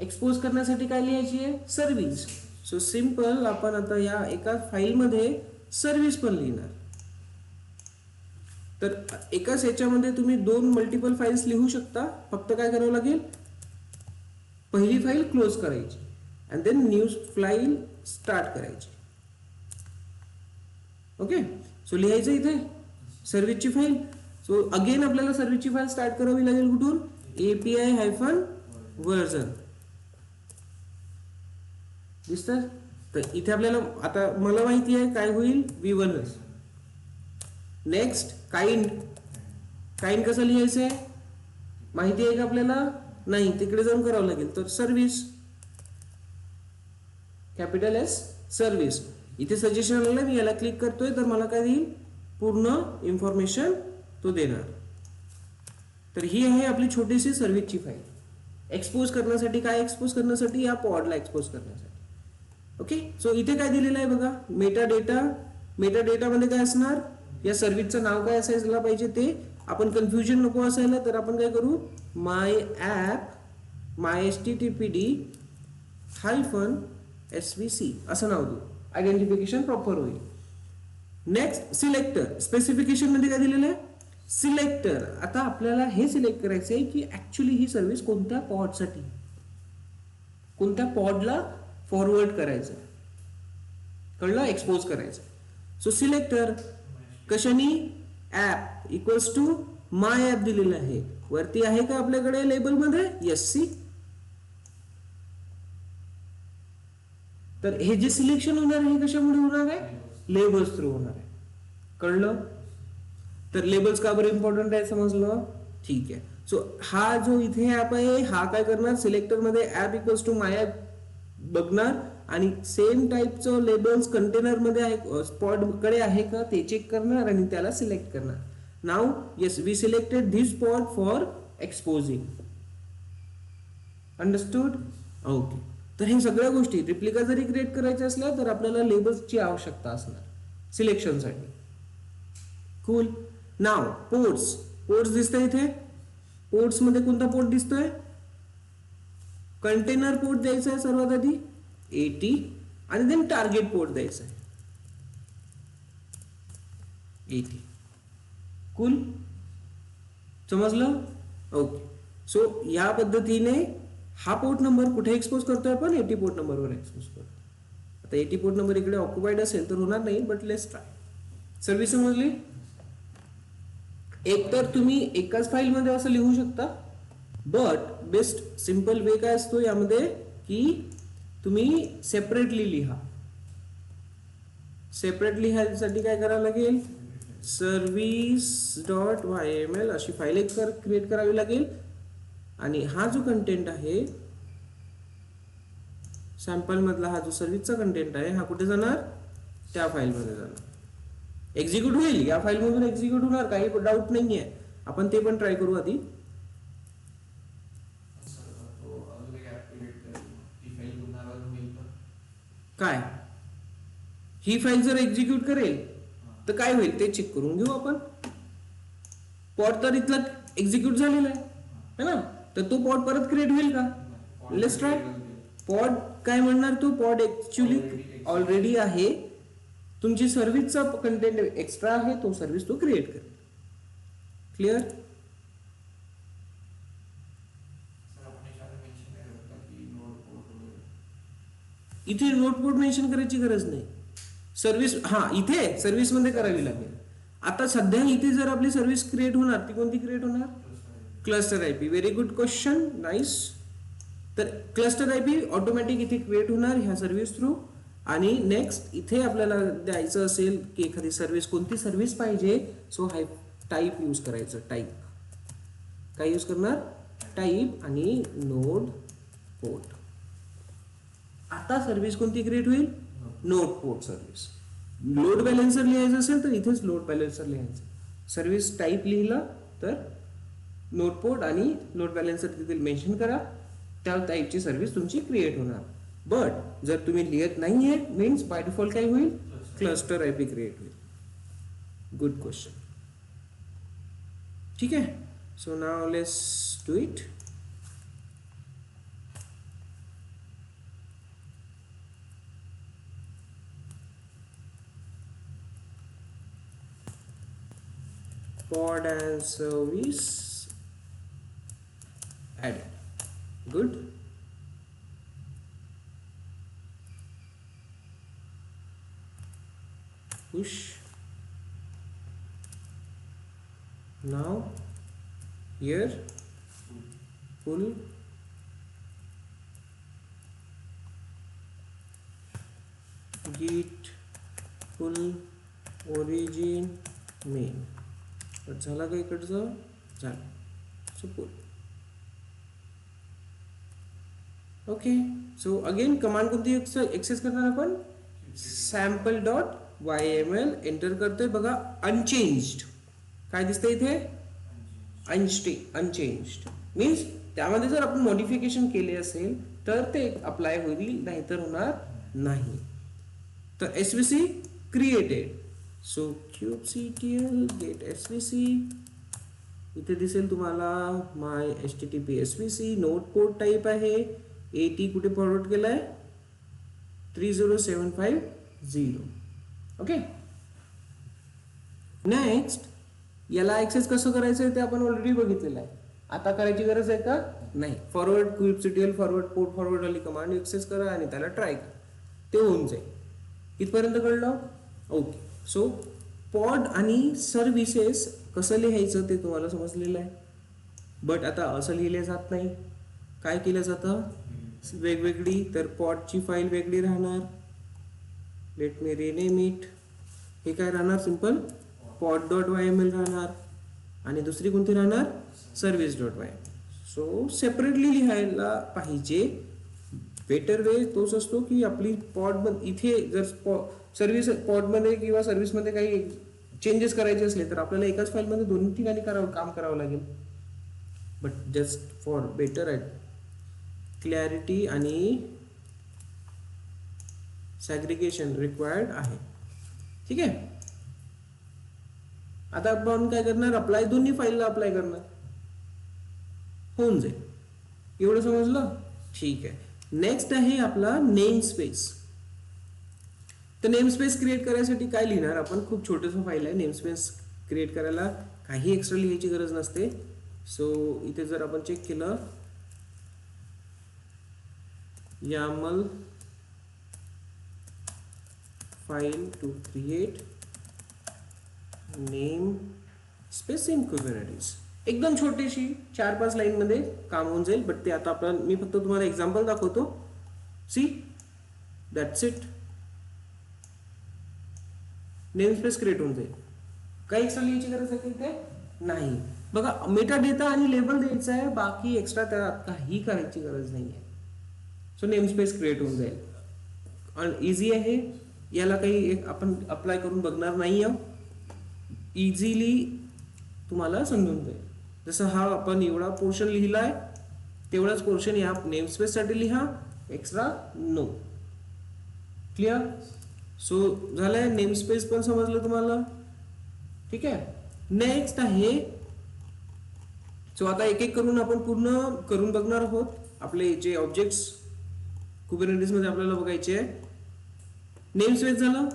एक्सपोज करण्यासाठी काय लिहायची आहे? सर्व्हिस. सो सिंपल आपण आता या एका फाईलमध्ये सर्व्हिस पण लिहिणार. तर एकाच याच्यामध्ये तुम्ही 2 मल्टिपल फाईल्स लिहू शकता. फक्त काय करावं लागेल? पहिली फाईल क्लोज करायची and then new file start करायची. ओके, सो लिहायचं इथे सर्व्हिसची फाईल. सो अगेन आपल्याला सर्व्हिसची फाईल स्टार्ट करावी लागेल. कुठून? API-version दिसतं. तर इथे आपल्याला आता मला माहिती आहे काय होईल? V1. Next kind. काइंड कसं लिहायचं आहे माहिती आहे का आपल्याला? नाही, तिकडे जाऊन करावं लागेल. तर सर्व्हिस, कॅपिटल S सर्व्हिस. इथे सजेशन आलं, मी याला क्लिक करतोय तर मला काय देईल? पूर्ण इन्फॉर्मेशन तो देणार. तर ही आहे आपली छोटीशी सर्व्हिसची फाईल. एक्सपोज करण्यासाठी काय? एक्सपोज करण्यासाठी या पॉडला एक्सपोज करण्यासाठी. ओके, सो इथे काय दिलेलं आहे बघा? Meta data. मेटा डेटामध्ये काय असणार? या सर्व्हिसचं नाव काय असायला पाहिजे ते. आपण कन्फ्युजन नको असायला तर आपण काय करू? माय ॲप माय HTTPD -svc असं नाव देऊ. आयडेंटिफिकेशन प्रॉपर होईल. Next selector. स्पेसिफिकेशन मध्ये काय दिलेलं आहे? सिलेक्टर. आता आपल्याला हे सिलेक्ट करायचं आहे की ऍक्च्युली ही सर्व्हिस कोणत्या पॉडसाठी, कोणत्या पॉडला फॉरवर्ड करायचं. कळलं? एक्सपोज करायचं. सो सिलेक्टर कशाने? App equals to my app दिलेलं आहे. वरती आहे का आपल्याकडे लेबलमध्ये? येस. सी. तर हे जे सिलेक्शन होणार आहे हे कशामुळे होणार आहे? लेबल्स थ्रू होणार आहे. कळलं? तर लेबल्स का बरं इम्पॉर्टंट आहे समजलं? ठीक आहे. सो हा जो इथे ॲप आहे हा काय करणार? सिलेक्टर मध्ये app equals to my app बघणार आणि सेम टाईपचं लेबल्स कंटेनर मध्ये आहे, स्पॉट कडे आहे का ते चेक करणार आणि त्याला सिलेक्ट करणार. Now yes we selected this spot for exposing. Understood? Okay. तर हे सगळ्या गोष्टी रिप्लिका जरी क्रिएट करायच्या असल्या तर आपल्याला लेबल्सची आवश्यकता असणार सिलेक्शनसाठी. कूल. नाव पोर्ट्स. पोर्ट्स दिसतंय इथे. पोर्ट्स मध्ये कोणता पोर्ट दिसतोय? कंटेनर पोर्ट द्यायचा आहे सर्वात आधी 80 आणि देन टार्गेट पोर्ट द्यायचा आहे 80. कूल. समजलं? ओके. सो या पद्धतीने हा पोर्ट नंबर कुठे एक्सपोज करतोय आपण? 80 पोर्ट नंबरवर एक्सपोज करतो. आता 80 पोर्ट नंबर इकडे ऑक्युपाइड असेल तर होणार नाही, बट लेट्स ट्राय. सर्व्हिस समजली? एक तर तुम्ही एकाच फाईल मध्ये असं लिहू शकता, बट बेस्ट सिंपल वे काय असतो यामध्ये की तुम्ही सेपरेटली लिहा. सेपरेट लिहायसाठी काय करावं लागेल? service.yml अशी फाईल एक क्रिएट करावी लागेल आणि हा जो कंटेंट आहे सॅम्पल मधला हा जो सर्व्हिसचा कंटेंट आहे हा कुठे जाणार? त्या फाईल मध्ये जाणार. एक्झिक्यूट होईल, या फाईल मधून एक्झिक्यूट होणार, काही डाऊट नाहीये. आपण ते पण ट्राय करू आधी. काय ही फाईल जर एक्झिक्यूट करेल तर काय होईल ते चेक करून घेऊ आपण. पॉड तर इथला एक्झिक्यूट झालेला आहे ना, तर तो पॉड परत क्रिएट होईल का? Let's try. पॉड काय म्हणणार? तो पॉड ऍक्च्युली ऑलरेडी आहे. तुमची सर्व्हिसचा कंटेंट एक्स्ट्रा आहे, तो सर्व्हिस तो क्रिएट करेल. क्लिअर? इथे नोड पोर्ट मेन्शन करायची गरज नाही. सर्व्हिस इथे सर्व्हिस मध्ये करावी लागेल. आता सध्या इथे जर आपली सर्व्हिस क्रिएट होणार ती कोणती क्रिएट होणार? Cluster IP. Very good question, nice. तर क्लस्टर आयपी ऑटोमॅटिक इथे क्रिएट होणार ह्या सर्व्हिस थ्रू. आणि नेक्स्ट इथे आपल्याला द्यायचं असेल की एखादी सर्व्हिस, कोणती सर्व्हिस पाहिजे, सो हाय टाईप यूज करायचं. टाईप काय यूज करणार? टाईप आणि नोड पोर्ट. आता सर्व्हिस कोणती क्रिएट होईल? Node port service. लोड बॅलेन्सर लिहायचं असेल तर इथेच लोड बॅलेन्सर लिहायचं. सर्व्हिस टाईप लिहिलं तर नोड पोर्ट आणि लोड बॅलेन्सर तिथे मेन्शन करा, त्या टाईपची सर्व्हिस तुमची क्रिएट होणार. बट जर तुम्ही लिहत नाहीये मीन्स बाय डिफॉल्ट काय होईल, क्लस्टर आयपी क्रिएट होईल. Good question. ठीक आहे. So now let's do it. Pod and service added. Good. Push. Now here pull git pull origin main. झाला का इकडचं, झालं. सो पुल. ओके. सो अगेन कमांड कोणती एक्सेस करणार आपण, सॅम्पल डॉट YML एंटर करतोय बघा. अनचेंज्ड काय दिसतंय इथे, अनचेंज्ड मीन्स त्यामध्ये जर आपण मॉडिफिकेशन केले असेल तर ते अप्लाय होईल, नाहीतर होणार नाही. तर SVC created. So kubectl get svc इथे दिसेल तुम्हाला माय http svc. Node port type आहे, AT कुठे फॉरवर्ड केलाय, 30750. ओके. नेक्स्ट याला ऍक्सेस कसं करायचं ते आपण ऑलरेडी बघितलेलं आहे. आता करायची गरज आहे का, नाही. Forward kubectl forward port forward वाली कमांड एक्सेस करा आणि त्याला ट्राय करा, ते होऊन जाईल. इथपर्यंत कळलं. ओके. सो पॉड आणि सर्व्हिसेस कसं लिहायचं ते तुम्हाला समजलेलं आहे. बट आता असं लिहिले जात नाही. काय केलं जातं, वेगवेगळी. तर पॉडची फाईल वेगळी राहणार. Let me rename it. हे काय राहणार, सिंपल पॉड डॉट YML राहणार. आणि दुसरी कोणती राहणार, service dot YML. So separately लिहायला पाहिजे. बेटर वे तोच असतो की आपली पॉड इथे जर सर्व्हिस पॉडमध्ये किंवा सर्व्हिसमध्ये काही चेंजेस करायचे असले तर आपल्याला एकाच फाईलमध्ये दोन्ही ठिकाणी काम करावं लागेल. But just for better at clarity आणि सॅग्रिगेशन रिक्वायर्ड आहे. ठीक आहे. आता आपण काय करणार, अप्लाय दोन्ही फाईलला अप्लाय करणार, होऊन जाईल. एवढं समजलं. ठीक आहे. नेक्स्ट आहे आपला नेम स्पेस. तर नेम स्पेस क्रिएट करायसाठी काय लिहिणार आपण, खूप छोटंसं फाईल आहे. नेम स्पेस क्रिएट करायला काही एक्स्ट्रा लिहायची गरज नसते. सो इथे जर आपण चेक केलं, YAML file to create name space in Kubernetes, एकदम छोटीशी 4-5 लाईन मध्ये काम होऊन जाईल. बट ते आता आपण, मी फक्त तुम्हाला एक्झाम्पल दाखवतो. See that's it. Name space create होऊन जाईल. काही एक्स्ट्रा लिहायची गरज आहे तिथे नाही. बघा मेटा डेटा आणि लेबल द्यायचा आहे, बाकी एक्स्ट्रा त्यात काही करायची गरज नाही आहे. सो नेम स्पेस क्रिएट होऊन जाईल. आणि इझी आहे. याला काही आपण अप्लाय करून बघणार नाही आहोत. इझिली तुम्हाला समजून जाईल. जसं हा आपण एवढा पोर्शन लिहिलाय तेवढाच पोर्शन या नेम स्पेस साठी लिहा, एक्स्ट्रा नो. क्लिअर. सो झालंय. नेम स्पेस पण समजलं तुम्हाला. ठीक आहे. नेक्स्ट आहे, सो आता एक एक करून आपण पूर्ण करून बघणार आहोत. आपले जे ऑब्जेक्ट्स Kubernetes मध्ये आपल्याला बघायचे आहे. नेम स्पेस झालं.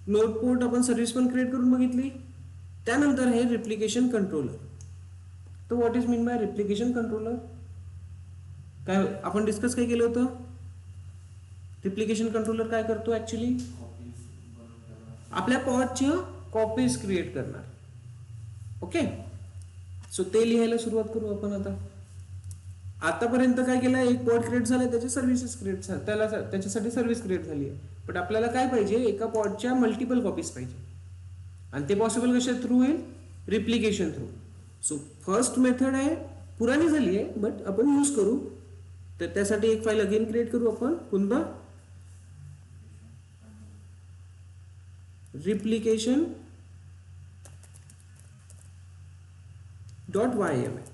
नोड पोर्ट आपण सर्व्हिस पण क्रिएट करून बघितली. त्यानंतर आहे रिप्लिकेशन कंट्रोलर. तर what is mean by replication controller, काय आपण डिस्कस काय केलं होतं. रिप्लिकेशन कंट्रोलर काय करतो ऍक्च्युली, आपल्या पॉडच्या कॉपीज क्रिएट करणार. ओके. सो ते लिहायला सुरुवात करू आपण. आता आतापर्यंत काय केलं, एक पॉड क्रिएट झालं, त्याचे सर्व्हिसेस क्रिएट झाले, त्याला त्याच्यासाठी सर्व्हिस क्रिएट झाली आहे. बट आपल्याला काय पाहिजे, एका पॉडच्या मल्टिपल कॉपीज पाहिजे. आणि ते पॉसिबल कशा थ्रू होईल, replication through. So first method आहे, पुराणी झाली आहे बट आपण यूज करू. तर त्यासाठी एक फाईल अगेन क्रिएट करू आपण. कोणता, replication dot YAML.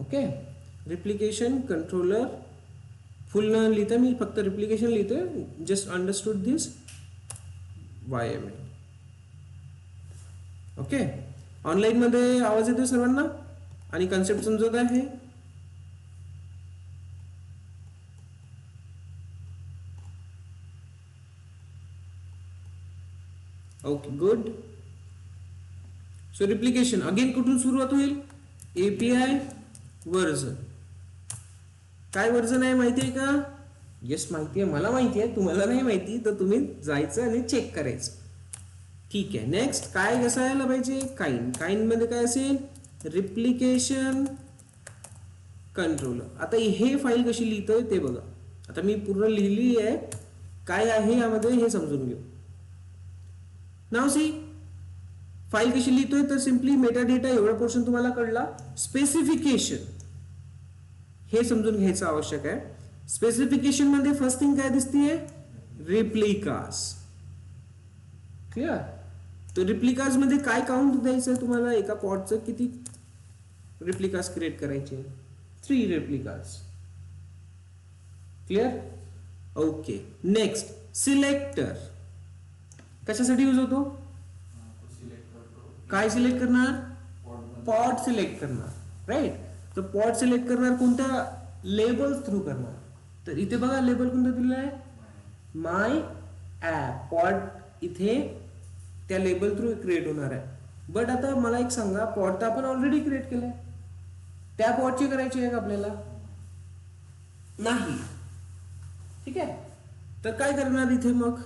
Okay, replication controller फुल न लिहिता मी फक्त रिप्लिकेशन लिहितोय, जस्ट अंडरस्टूड दिस YAML. ओके, ऑनलाईन मध्ये आवाज येतोय सर्वांना आणि कन्सेप्ट समजत आहे? Okay, good. So replication again कुठून सुरुवात होईल? API version. काय वर्जन आहे माहिती आहे का? येस माहिती आहे, मला माहिती आहे, तुम्हाला नाही माहिती तर तुम्ही जायचं आणि चेक करायचं. ठीक आहे, नेक्स्ट काय कसं यायला पाहिजे? काइन मध्ये काय असेल? Replication controller. आता हे फाईल कशी लिहितोय ते बघा. आता मी पूर्ण लिहिली आहे, काय आहे यामध्ये हे समजून घेऊ. नाव सी फाईल कशी लिहितोय तर सिम्पली मेटा डेटा एवढा पोर्शन तुम्हाला कळला. स्पेसिफिकेशन हे समजून घ्यायचं आवश्यक आहे. स्पेसिफिकेशन मध्ये फर्स्ट थिंग काय दिसतीये? रिप्लिकास. क्लिअर? तर रिप्लिकास मध्ये काय काउंट द्यायचं तुम्हाला? एका पॉडचं किती रिप्लिकास क्रिएट करायचे? 3 रिप्लिकास. क्लिअर? ओके, नेक्स्ट सिलेक्टर कशासाठी यूज होतो? काय सिलेक्ट करणार? पॉड सिलेक्ट करणार, राईट? तर पॉड सिलेक्ट करणार कोणत्या? लेबल थ्रू करणार. तर इथे बघा लेबल कोणता दिलेला आहे? माय ॲप. पॉड इथे त्या लेबल थ्रू क्रिएट होणार आहे. बट आता मला एक सांगा, पॉड तर आपण ऑलरेडी क्रिएट केलंय, त्या पॉडची करायची आहे का आपल्याला? नाही. ठीक आहे, तर काय करणार इथे मग?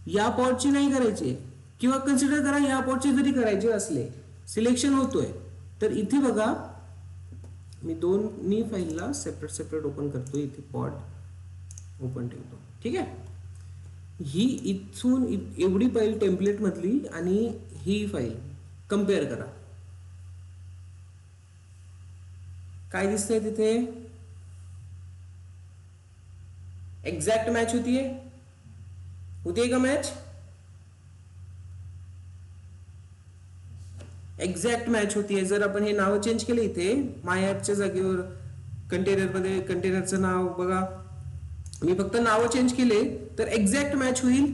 या पॉडची नाही करायची, किंवा कन्सिडर करा या पॉडचे जरी करायचे असले, सिलेक्शन होतोय तर इथे बघा मी दोन्ही फाईलला सेपरेट ओपन करतो. इथे पॉड ओपन ठेवतो. ठीक आहे, ही इथून एवढी फाईल टेम्पलेट मधली आणि ही फाईल कम्पेअर करा. काय दिसतंय तिथे? एक्झॅक्ट मॅच होतीये का मॅच? एक्झॅक्ट मॅच होतीये. जर आपण हे नाव चेंज केले इथे माय ॲपच्या जागेवर कंटेनर मध्ये, कंटेनरचं नाव बघा, मी फक्त नाव चेंज केले तर एक्झॅक्ट मॅच होईल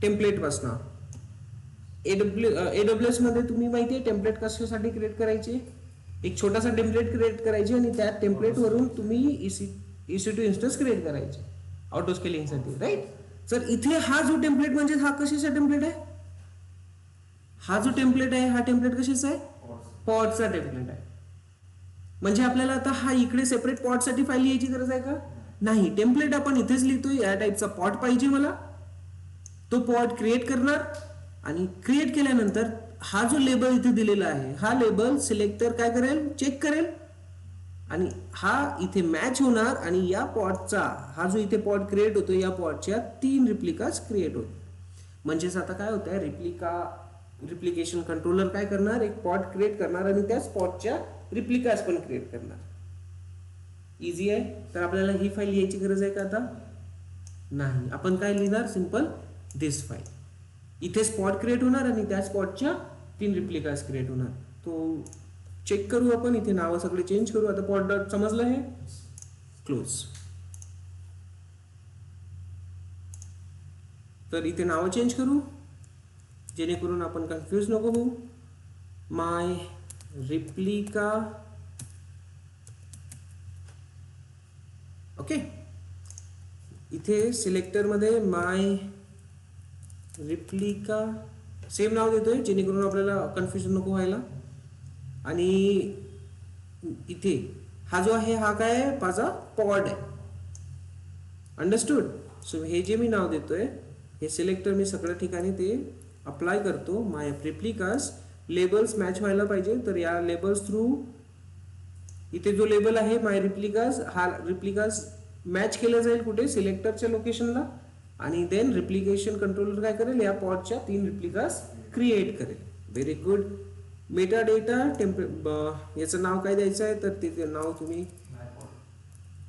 टेम्पलेट पासून. AWS मध्ये तुम्ही माहितीये टेम्पलेट कशासाठी क्रिएट करायचे? एक छोटासा टेम्पलेट क्रिएट करायचे आणि त्या टेम्पलेट वरून तुम्ही EC2 इन्स्टन्स क्रिएट करायचे ऑटो स्केलिंग साठी, राईट? तर इथे हा जो टेम्पलेट म्हणजे हा कशाचा टेम्पलेट आहे? हा जो टेम्पलेट आहे हा टेम्पलेट कशाचा आहे? पॉडचा टेम्पलेट आहे. म्हणजे आपल्याला आता हा इकडे सेपरेट पॉड साठी फाईल यायची गरज आहे का? नाही. टेम्पलेट आपण इथेच लिहितोय, या टाईपचा पॉड पाहिजे मला, तो पॉड क्रिएट करणार आणि क्रिएट केल्यानंतर हा जो लेबल इथे दिलेला आहे हा लेबल सिलेक्टर काय करेल? चेक करेल आणि हा इथे मॅच होणार आणि या पॉडचा हा जो इथे पॉड क्रिएट होतो या पॉडच्या 3 रिप्लिकास क्रिएट होतो. म्हणजेच आता काय होत आहे? रिप्लिकेशन कंट्रोलर काय करणार? एक पॉड क्रिएट करणार आणि त्याच पॉडच्या रिप्लिकास पण क्रिएट करणार. इझी आहे. तर आपल्याला ही फाईल लिहायची गरज आहे का आता? नाही. आपण काय लिहिणार? सिंपल दिस फाईल. इथे स्पॉट क्रिएट होणार आणि त्या स्पॉटच्या 3 रिप्लिकास क्रिएट होणार. तो चेक करू आपण. इथे नावं सगळे चेंज करू. आता पॉड डॉट समजलं हे? क्लोज. तर इथे नावं चेंज करू जेणेकरून आपण कन्फ्यूज नको होऊ. माय रिप्लिका. ओके, इथे सिलेक्टर मध्ये माय रिप्लिका सेम नाव देतोय जेणेकरून आपल्याला कन्फ्युजन नको व्हायला. आणि इथे हा जो आहे हा काय आहे? माझा पॉड आहे. अंडरस्टूड? सो हे जे मी नाव देतोय हे सिलेक्टर मी सगळ्या ठिकाणी ते अप्लाय करतो. माय रिप्लिकास लेबल्स मॅच व्हायला पाहिजे. तर या लेबल्स थ्रू इथे जो लेबल आहे माय रिप्लिकास, हा रिप्लिकास मॅच केला जाईल कुठे? सिलेक्टरच्या लोकेशनला. आणि देन रिप्लिकेशन कंट्रोलर काय करेल? या पॉडच्या 3 रिप्लिकास क्रिएट करेल. Very good. मेटा डेटा याचं नाव काय द्यायचं आहे? तर ते नाव तुम्ही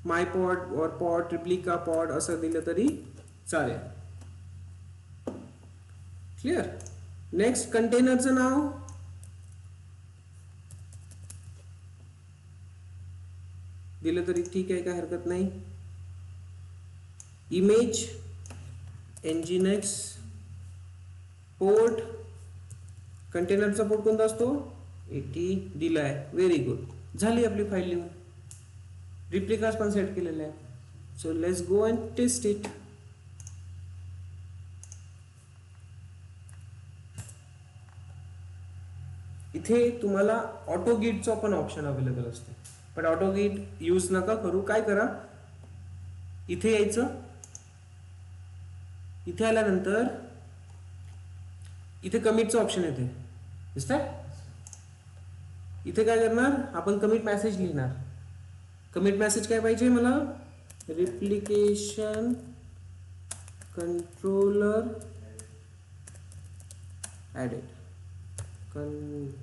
माय पॉड और पॉड रिप्लिका पॉड असं दिलं तरी चालेल. क्लिअर. नेक्स्ट कंटेनरचं नाव दिलं तरी ठीक आहे, काय हरकत नाही. इमेज nginx पोर्ट, कंटेनरचा पोर्ट कोणता असतो 80 दिलाय. Very good. झाली आपली फाईल लिहून. रिप्लिकास पण सेट केलेला आहे. So let's go and test it. इथे तुम्हाला ऑटो गिटचा पण ऑप्शन अवेलेबल असते, पण ऑटो गिट यूज नका करू. काय करा, इथे यायचं. इथे आल्यानंतर इथे कमिटचं ऑप्शन येते, दिसतंय. इथे काय करणार आपण, कमिट मेसेज लिहिणार. कमिट मेसेज काय पाहिजे मला, replication controller added, control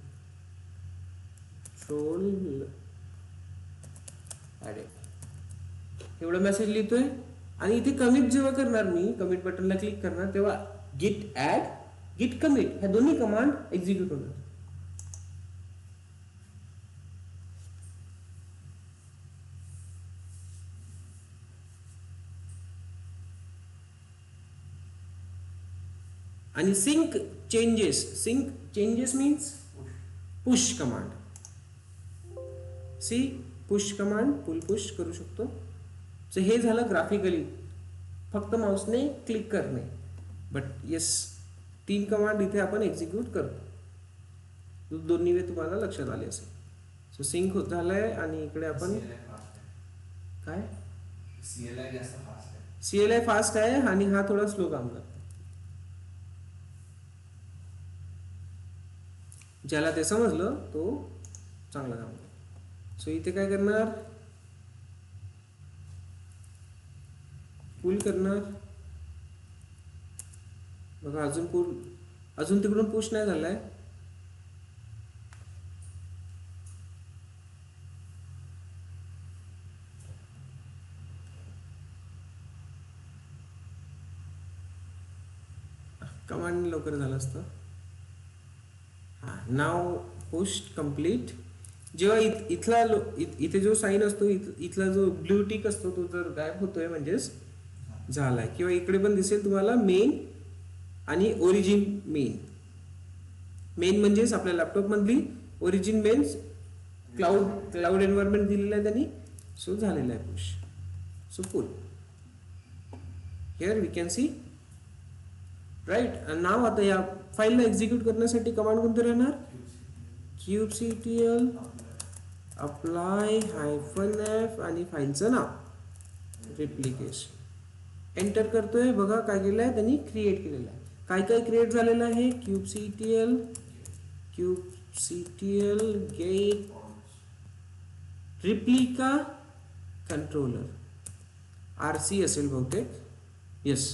added, एवढा मेसेज लिहितोय. आणि इथे कमिट जेव्हा करणार मी, कमिट बटनला क्लिक करणार तेव्हा git add, git commit ह्या दोन्ही कमांड एक्झिक्यूट होणार. आणि sync changes means push command. See push command pull push करू शकतो. सो हे झालं ग्राफिकली, फक्त माऊसने क्लिक करणे. बट येस, 3 कमांड इथे आपण एक्झिक्यूट करतो. दोन्ही वे तुम्हाला लक्षात आले असेल. सो सिंक होत झालंय आणि इकडे आपण काय, CLI फास्ट आहे आणि हा थोडा स्लो काम करतो. ज्याला ते समजलं तो चांगला काम करतो. सो इथे काय करणार, पुल करणार. बघा अजून तिकडून पुश नाही झालाय. कमांड लवकर झालं असतं. हा, नाव पुश कंप्लीट. जेव्हा इथे जो साईन असतो, इथला जो ब्ल्यू टिक असतो तो जर गायब होतोय म्हणजेच झालाय. किंवा इकडे पण दिसेल तुम्हाला मेन आणि ओरिजिन मेन म्हणजेच आपल्या लॅपटॉप मधली ओरिजिन मेन्स क्लाउड एन्व्हायरमेंट दिलेला आहे त्यांनी. सो झालेला आहे push. So pull here we can see right. Now आता या फाईलला एक्झिक्यूट करण्यासाठी कमांड कोणती राहणार, kubectl apply -f आणि फाईलचं नाव रिप्लिकेशन. एंटर करतोय. बघा काय केलं आहे त्यांनी, क्रिएट केलेलं आहे. काय काय क्रिएट झालेलं आहे, kubectl get replica controller, RC असेल बहुतेक. येस,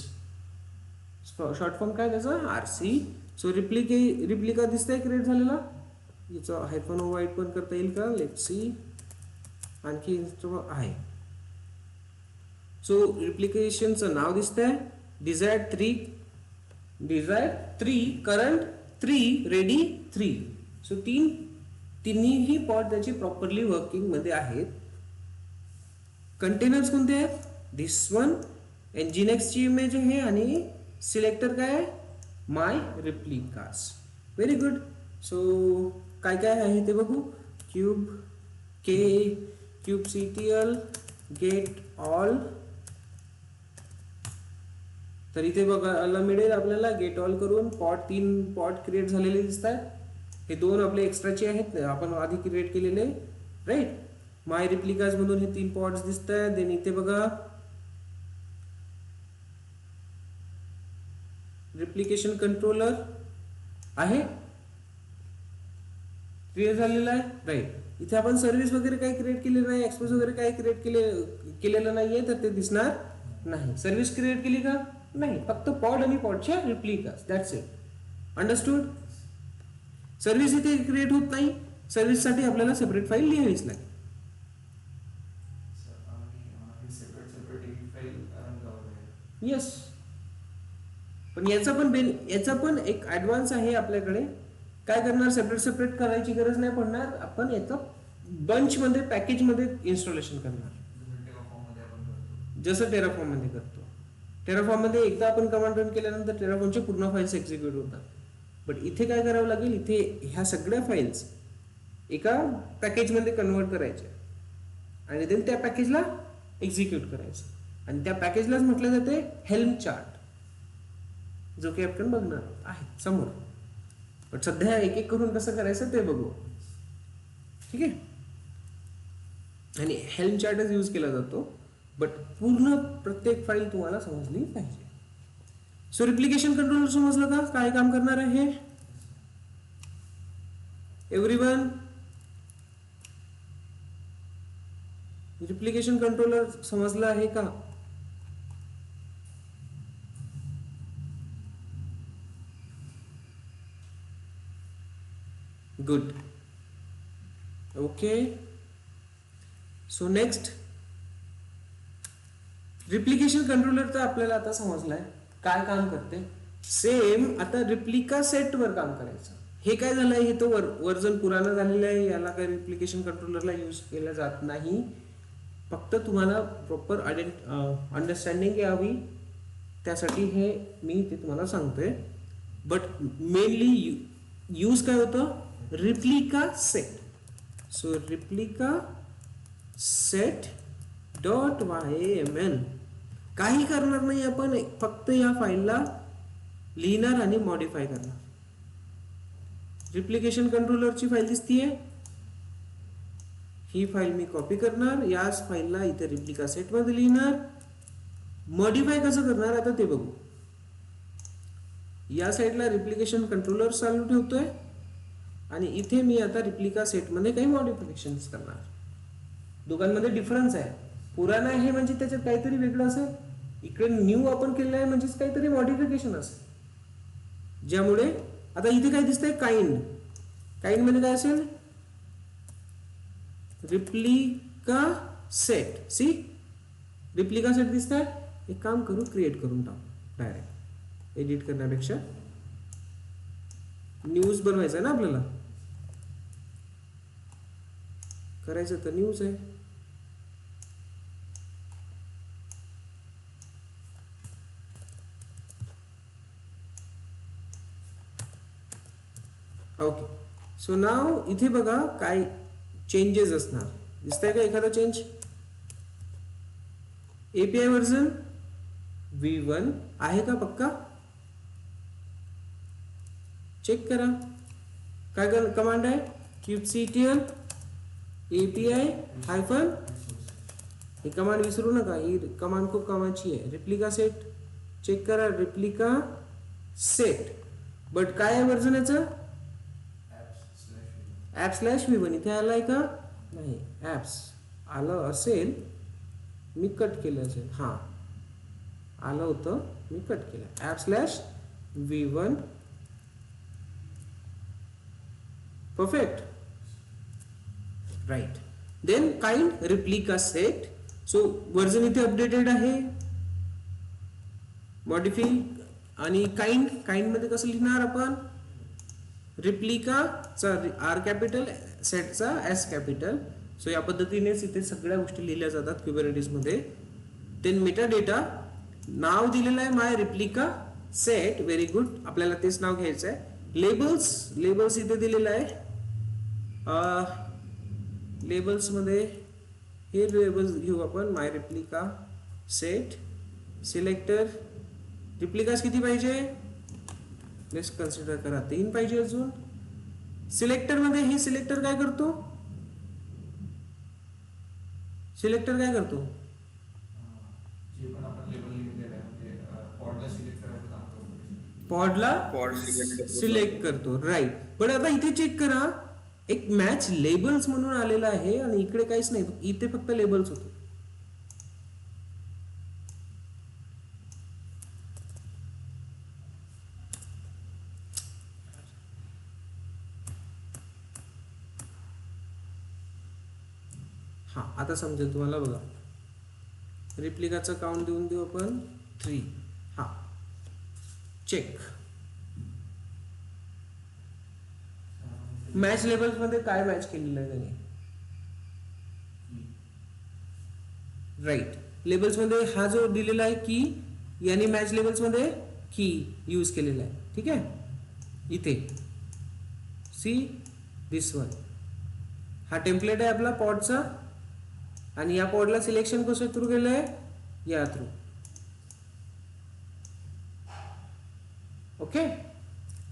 शॉर्ट फॉर्म काय त्याचा, RC. सो रिप्लिका दिसतंय क्रिएट झालेला. याचा हायफन वाईट पण करता येईल का, लेट्स सी. आणखी आहे. सो रिप्लिकेशनचं नाव दिसतंय, डिझायर्ड 3 करंट 3 रेडी 3. सो तिन्ही पॉट त्याची प्रॉपरली वर्किंग मध्ये आहेत. कंटेनर्स कोणते आहेत, दिस वन nginx ची इमेज आहे आणि सिलेक्टर काय आहे, my replicas. Very good. So काय काय आहे ते बघू. kubectl get all. तर इथे बघायला मिळेल आपल्याला गेट ऑल करून 3 पॉट क्रिएट झालेले दिसत आहेत. हे 2 आपले एक्स्ट्राचे आहेत, आपण आधी क्रिएट केलेले, राईट. माय रिप्लिकास मधून हे 3 पॉट्स दिसत आहेत. देन इथे बघा रिप्लिकेशन कंट्रोलर आहे, क्रिएट झालेला आहे, राईट. इथे आपण सर्व्हिस वगैरे काही क्रिएट केलेलं नाही, एक्सप्रेस वगैरे काही क्रिएट केलेलं नाहीये, तर ते दिसणार नाही. सर्व्हिस क्रिएट केली का, नाही, फक्त पॉड आणि पॉडच्या रिप्लिकास, दॅट्स इट. अंडरस्टूड. सर्व्हिस इथे क्रिएट होत नाही. सर्व्हिस साठी आपल्याला सेपरेट फाईल लिहावीच लागेल. येस, पण याचा पण एक ऍडव्हान्स आहे आपल्याकडे. काय करणार, सेपरेट करायची गरज नाही पडणार. आपण याचा बंच मध्ये पॅकेज मध्ये इन्स्टॉलेशन करणार, टेराफॉर्ममध्ये आपण करतो. जसं टेराफॉर्म मध्ये करतो. टेराफॉर्म मध्ये एकदा आपण कमांड रन केल्यानंतर टेराफॉर्मच्या पूर्ण फाईल्स एक्झिक्यूट होतात. बट इथे काय करावं लागेल, इथे ह्या सगळ्या फाईल्स एका पॅकेजमध्ये कन्वर्ट करायच्या आणि देन त्या पॅकेजला एक्झिक्यूट करायचं. आणि त्या पॅकेजलाच म्हटलं जाते हेल्म चार्ट, जो की आपण बघणार आहे समोर. पण सध्या एक एक करून कसं करायचं ते बघू. ठीक आहे. आणि हेल्म चार्टच यूज केला जातो, बट पूर्ण प्रत्येक फाईल तुम्हाला समजली पाहिजे. सो रिप्लिकेशन कंट्रोलर समजलं का, काय काम करणार आहे एव्हरीवन? रिप्लिकेशन कंट्रोलर समजलं आहे का? Good. Okay. So next, replication controller तर आपल्याला आता समजलाय काय काम करते. सेम आता रिप्लिका सेट वर काम करायचं. हे काय झालंय, हे तो वर्जन पुराणं झालेलं आहे, याला काय रिप्लिकेशन कंट्रोलरला यूज केला जात नाही. फक्त तुम्हाला प्रॉपर अंडरस्टँडिंग यावी त्यासाठी हे मी ते तुम्हाला सांगतोय. बट मेनली यूज काय होतं, replica set. So replica set .yml. काही करणार नाही आपण, फक्त या फाईलला लिहिणार आणि मॉडिफाय करणार. रिप्लिकेशन कंट्रोलरची फाईल दिसतीये, ही फाईल मी कॉपी करणार, याच फाईलला इथे रिप्लिका सेट मध्ये लिहिणार. मॉडिफाय कसं करणार आता ते बघू. या साईडला रिप्लिकेशन कंट्रोलर चालू ठेवतोय आणि इथे मी आता रिप्लिका सेट मध्ये काही मॉडिफिकेशन करणार. दोघांमध्ये डिफरन्स आहे. पुराणा आहे म्हणजे त्याच्यात काहीतरी वेगळं असेल, इकडे न्यू आपण केलेलं आहे म्हणजे काहीतरी मॉडिफिकेशन असेल. ज्यामुळे आता इथे काय दिसतंय, काइंड मध्ये काय असेल, replica set. See replica set दिसतंय. एक काम करू, क्रिएट करून टाकू डायरेक्ट, एडिट करण्यापेक्षा. न्यूज बनवायचं आहे ना आपल्याला, करायचं तर न्यूज आहे. ओके. सो नाव इथे बघा काय चेंजेस असणार, दिसतंय का एखादा चेंज. एपीआय व्हर्जन V1 आहे का पक्का, चेक करा. काय कमांड आहे, kubectl API हायफन. ही कमांड विसरू नका, ही कमांड खूप कामाची आहे. रिप्लिका सेट चेक करा, रिप्लिका सेट. बट काय आहे व्हर्जन याचं, ऍप/v1. इथे आलाय का, नाही. ऍप्स आलं असेल, मी कट केलं असेल. हा आलं होतं, मी कट केलं. ऍप/v1 perfect, right. Then kind replica set. So version इथे अपडेटेड आहे. मॉडिफाय आणि काइंड मध्ये कसं लिहिणार आपण, रिप्लिकाचा R कॅपिटल, सेटचा S कॅपिटल. सो या पद्धतीनेच इथे सगळ्या गोष्टी लिहिल्या जातात क्युबरनेटिस मध्ये. देन मेटा डेटा, नाव दिलेलं आहे माय रिप्लिका सेट. व्हेरी गुड, आपल्याला तेच नाव घ्यायचं आहे. लेबल्स इथे दिलेलं आहे. लेबल्स मध्ये हे लेबल्स घेऊ आपण, माय रिप्लिका सेट. सिलेक्टर, रिप्लिकास किती पाहिजे, लेट्स कन्सिडर करा 3 पाहिजे अजून. सिलेक्टर मध्ये हे सिलेक्टर काय करतो, जे पण आपण लेबल लिहिलेलं आहे म्हणजे पॉडला सिलेक्ट करायचं काम करतो. पॉडला सिलेक्ट करतो, राईट. पण आता इथे चेक करा, एक मॅच लेबल्स म्हणून आलेला आहे आणि इकडे काहीच नाही, इथे फक्त लेबल्स होते. हा आता समजेल तुम्हाला. बघा, रिप्लिकाचं काउंट देऊन देऊ आपण 3. हा चेक. मॅच लेबल्स मध्ये काय मॅच केलेलं आहे त्याने? राईट. लेबल्स मध्ये हा जो दिलेला आहे की, याने मॅच लेबल्स मध्ये की यूज केलेला आहे. ठीक आहे, इथे सी दिस वन, हा टेम्पलेट आहे आपला पॉडचा, आणि या पॉडला सिलेक्शन कसं थ्रू केलं आहे? या थ्रू. ओके.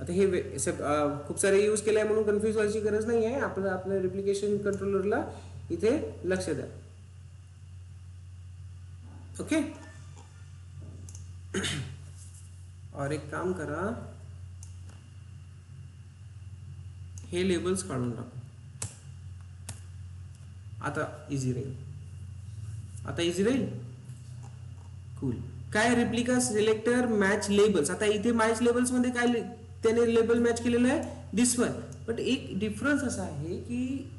आता हे खूप सारे यूज केले आहे म्हणून कन्फ्युज व्हायची गरज नाही आहे. आपल्या रिप्लिकेशन कंट्रोलरला इथे लक्ष द्या. ओके. और एक काम करा, हे लेबल्स काढून टाकू. आता इझी राहील. कूल. काय रिप्लिका सिलेक्टर मॅच लेबल्स. आता इथे मॅच लेबल्स मध्ये काय त्याने लेबल मॅच केलेलं आहे? दिस वन. बट एक डिफरन्स असा आहे की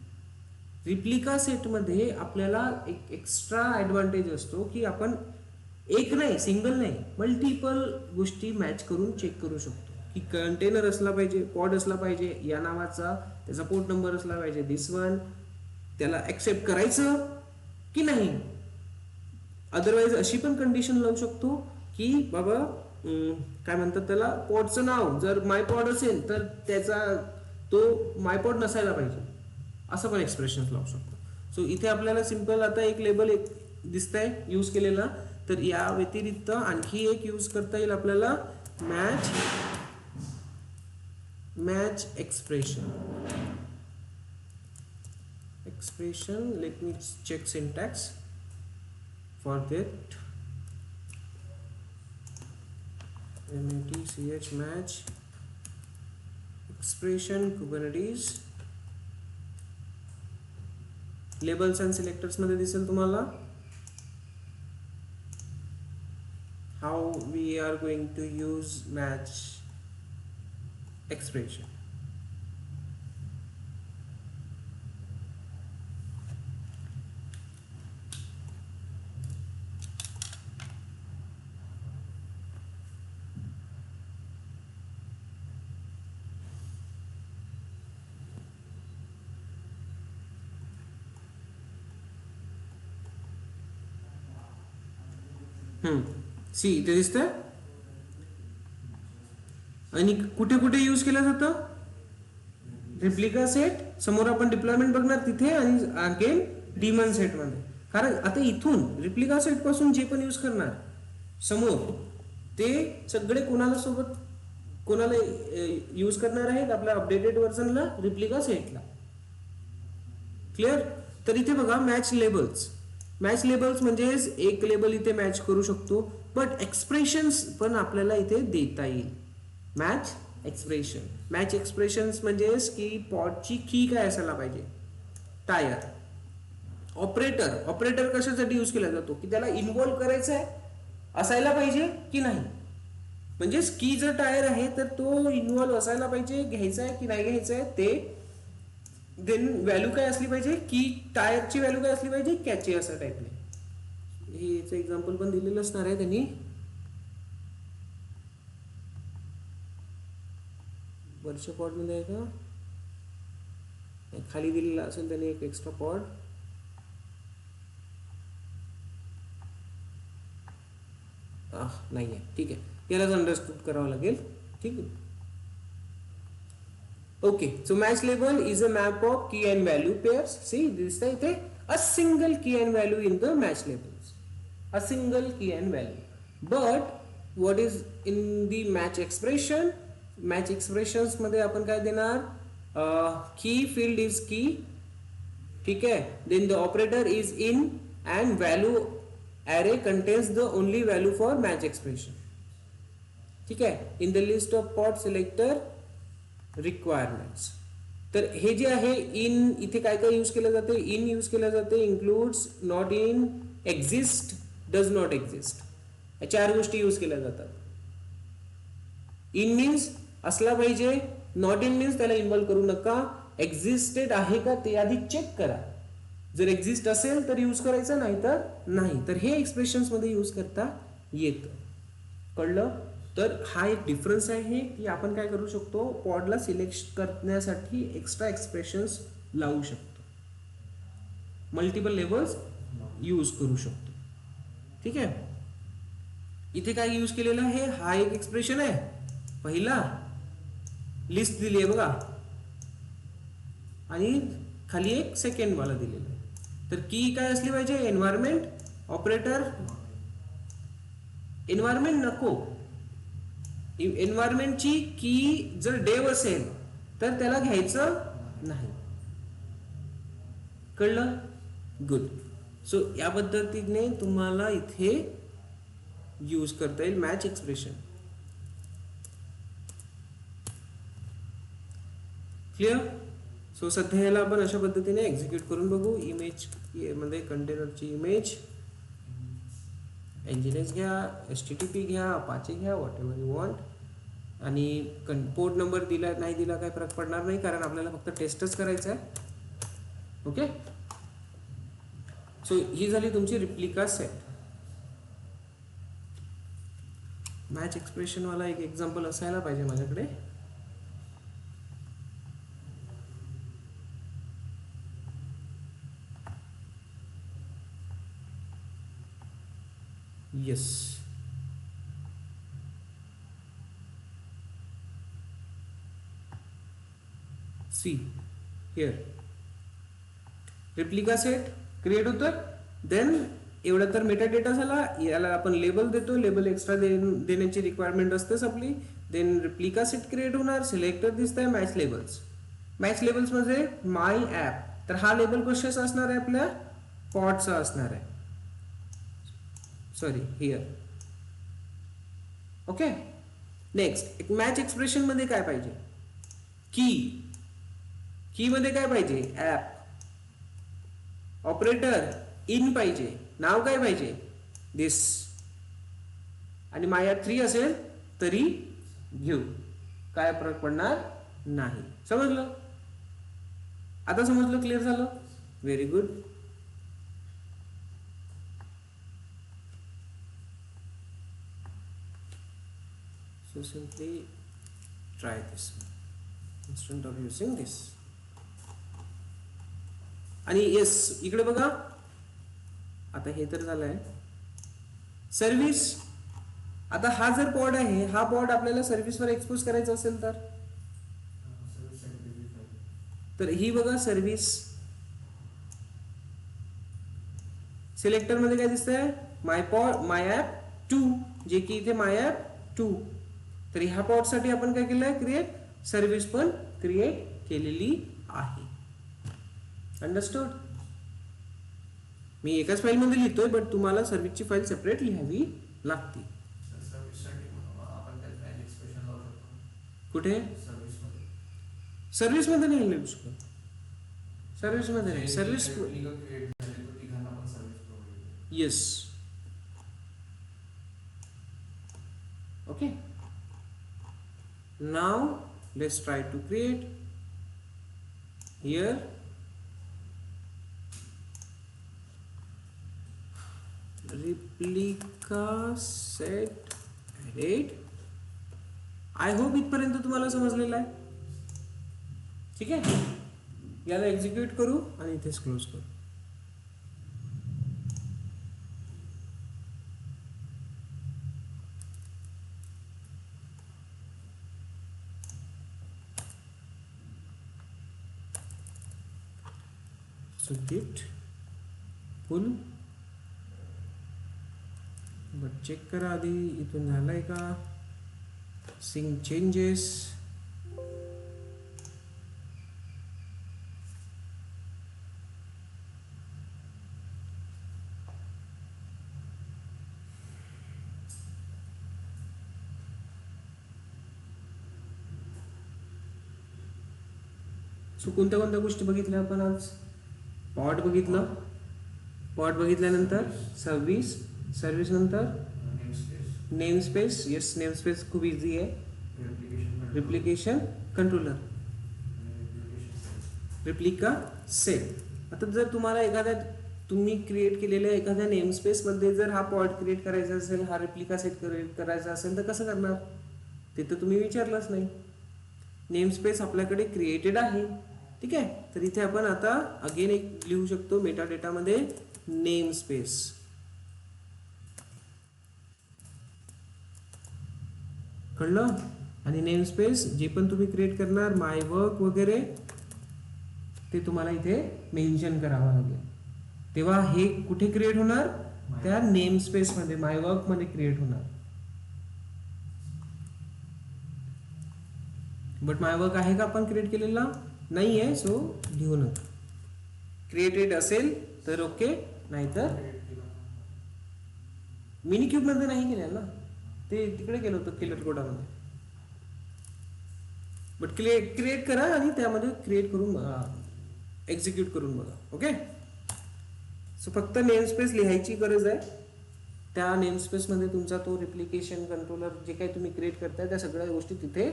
रिप्लिका सेट मध्ये आपल्याला एक एक्स्ट्रा ऍडव्हान्टेज असतो की आपण एक नाही, सिंगल नाही, मल्टिपल गोष्टी मॅच करून चेक करू शकतो. की कंटेनर असला पाहिजे, पॉड असला पाहिजे या नावाचा, त्याचा पोर्ट नंबर असला पाहिजे दिस वन, त्याला ऍक्सेप्ट करायचं की नाही. अदरवाईज अशी पण कंडिशन लावू शकतो की बाबा काय म्हणतात त्याला, पॉडचं नाव जर माय पॉड असेल तर त्याचा तो माय पॉड नसायला पाहिजे, असं पण एक्सप्रेशन लावू शकतो. सो इथे आपल्याला सिंपल आता एक लेबल दिसतंय यूज केलेला. तर या व्यतिरिक्त आणखी एक यूज करता येईल आपल्याला, match expression. Let me check syntax for that. MATCH match expression Kubernetes. Labels and selectors मध्ये दिसेल तुम्हाला how we are going to use match expression. See इथे दिसतंय. आणि कुठे कुठे यूज केलं जातं? रिप्लिका सेट समोर आपण डिप्लॉयमेंट बघणार तिथे, आणि अगेन डिमन सेट मध्ये. कारण आता इथून रिप्लिका सेट पासून जे पण यूज करणार समोर ते सगळे कोणाला यूज करणार आहेत? आपल्या अपडेटेड व्हर्जनला, रिप्लिका सेटला. क्लिअर. तर इथे बघा मॅच लेबल्स म्हणजे एक लेबल इथे मॅच करू शकतो, बट एक्सप्रेशन्स पण आपल्याला इथे देता येईल. मॅच एक्सप्रेशन्स म्हणजे की पॉडची की काय असायला पाहिजे? टायर. ऑपरेटर कशासाठी यूज केला जातो? की त्याला इन्व्हॉल्व करायचं आहे, असायला पाहिजे की नाही. म्हणजे की जर टायर आहे तर तो इन्व्हॉल्व असायला पाहिजे, घ्यायचा आहे की नाही घ्यायचा आहे ते. देन व्हॅल्यू काय असली पाहिजे? की टायरची व्हॅल्यू काय असली पाहिजे? कॅची, असं टाईपने. हे याचं एक्झाम्पल पण दिलेलं असणार आहे त्यांनी. वरच्या पॉड मध्ये आहे का? खाली दिलेला असेल त्याने एक एक्स्ट्रा पॉड. नाही आहे, ठीक आहे, यालाच अंडरस्टूड करावं लागेल. ठीक आहे. Okay, so match label is a map of key and value pairs. See, this is a single key and value in the match labels. A single key and value. But what is in the match expression? Match expressions मध्ये आपण काय देणार? Key field is key. ठीक है. Then the operator is in and value array contains the only value for match expression. ठीक है. In the list of pod selector requirements. तर हे जे आहे इन, इथे काय काय यूज केलं जाते? इन यूज केलं जाते, includes, not in, exist, does not exist, या 4 गोष्टी यूज केल्या जातात. इन मीन्स असला पाहिजे, नॉट इन मीन्स त्याला इन्व्हॉल्व करू नका, एक्झिस्टेड आहे का ते आधी चेक करा, जर एक्झिस्ट असेल तर यूज करायचा, नाही तर नाही. तर हे एक्सप्रेशन्स मध्ये यूज करता येतं. कळलं? तर हा एक डिफरन्स आहे की आपण काय करू शकतो, पॉडला सिलेक्ट करण्यासाठी एक्स्ट्रा एक्सप्रेशन्स लावू शकतो, मल्टिपल लेवल्स यूज करू शकतो. ठीक आहे. इथे काय यूज केलेलं आहे, हा एक एक्सप्रेशन आहे पहिला, लिस्ट दिली आहे बघा, आणि खाली एक सेकंड वाला दिलेला आहे. तर की काय असली पाहिजे, एन्व्हायरमेंट ऑपरेटर. एन्व्हायरमेंट नको, एन्व्हायरमेंटची की जर डेव असेल तर त्याला घ्यायचं नाही. कळलं? गुड. सो या पद्धतीने तुम्हाला इथे यूज करता येईल मॅच एक्सप्रेशन. क्लिअर? सो सध्या याला आपण अशा पद्धतीने एक्झिक्यूट करून बघू. इमेज मध्ये कंटेनरची इमेज एनजीएस घ्या, HTTP घ्या, अपाचे घ्या, व्हॉट एव्हर यू वॉन्ट. आणि पोर्ट नंबर दिला नाही दिला काही फरक पडणार नाही, कारण आपल्याला फक्त टेस्टच करायचं आहे. ओके. सो ही झाली तुमची रिप्लिका सेट. मॅच एक्सप्रेशन वाला एक एक्झाम्पल असायला पाहिजे माझ्याकडे. Yes. See here replica set create होतं. देन एवढा तर मेटा डेटा झाला. याला आपण लेबल देतो, लेबल एक्स्ट्रा देण्याची रिक्वायरमेंट असतेच आपली. देन रिप्लिका सेट क्रिएट होणार, सिलेक्टर दिसतंय, मॅच लेबल्स. मॅच लेबल्स मध्ये माय ॲप, तर हा लेबल कशाचा असणार आहे, आपल्या पॉडचा असणार आहे. Sorry here. ओके. नेक्स्ट एक मॅच एक्सप्रेशन मध्ये काय पाहिजे, की मध्ये काय पाहिजे, ॲप. ऑपरेटर इन पाहिजे, नाव काय पाहिजे, दिस. आणि माया 3 असेल तरी घेऊ, काय फरक पडणार नाही. समजलं? आता समजलं? क्लिअर झालं? Very good. So simply try this instead of using this. आणि येस इकडे बघा, आता हे तर झालंय सर्व्हिस. आता हा जर पॉड आहे, हा पॉड आपल्याला सर्व्हिसवर एक्सपोज करायचा असेल तर ही बघा सर्व्हिस. सिलेक्टर मध्ये काय दिसतंय, माय ॲप 2, जे की इथे माय ॲप 2. तर ह्या पॉड साठी आपण काय केलंय, क्रिएट सर्व्हिस पण क्रिएट केलेली आहे. अंडरस्टूड? मी एकाच फाईल मध्ये लिहितोय, बट तुम्हाला सर्व्हिसची फाईल सेपरेट लिहावी लागते. कुठे? सर्व्हिस मध्ये नाही लिहू शकत. सर्व्हिस मध्ये नाही. Service yes. Okay. Now let's try to create here replica set added. I hope इथपर्यंत तुम्हाला समजलेलं आहे. ठीक आहे. याला एक्झिक्यूट करू आणि इथेच क्लोज करू. So git pull, but check करा आधी इथून झालंय का. सिंक चेंजेस, सो कोणत्या कोणत्या गोष्टी बघितल्या आपण आज. पॉड बघितलं, पॉड बघितल्यानंतर सर्व्हिस, सर्व्हिस नंतर name space. Yes, name space खूप इझी आहे. Replication controller, replica set. आता जर तुम्हाला एखाद्या तुम्ही क्रिएट केलेल्या एखाद्या नेम स्पेसमध्ये जर हा पॉड क्रिएट करायचा असेल, हा रेप्लिका सेट करायचा असेल, तर कसं करणार? ते तर तुम्ही विचारलंच नाही. नेम स्पेस आपल्याकडे क्रिएटेड आहे, ठीक आहे. तर इथे आपण आता अगेन एक लिहू शकतो मेटा डेटामध्ये नेम स्पेस. कळलं? आणि नेम स्पेस जे पण तुम्ही क्रिएट करणार, माय वर्क वगैरे, ते तुम्हाला इथे मेन्शन करावं लागेल. तेव्हा हे कुठे क्रिएट होणार? त्या नेम स्पेस मध्ये, माय वर्क मध्ये क्रिएट होणार. बट माय वर्क आहे का आपण क्रिएट केलेला? नाही आहे, सो लिहू नका. क्रिएटेड असेल तर ओके, नाहीतर मिनी क्यूब मध्ये नाही केलं ना, ते तिकडे केलं होतं किलर कोडामध्ये. बट क्रिएट करा आणि त्यामध्ये क्रिएट करून बघा, एक्झिक्यूट करून बघा. ओके, सो फक्त नेम स्पेस लिहायची गरज आहे. त्या नेम स्पेस मध्ये तुमचा तो रिप्लिकेशन कंट्रोलर जे काही तुम्ही क्रिएट करताय त्या सगळ्या गोष्टी तिथे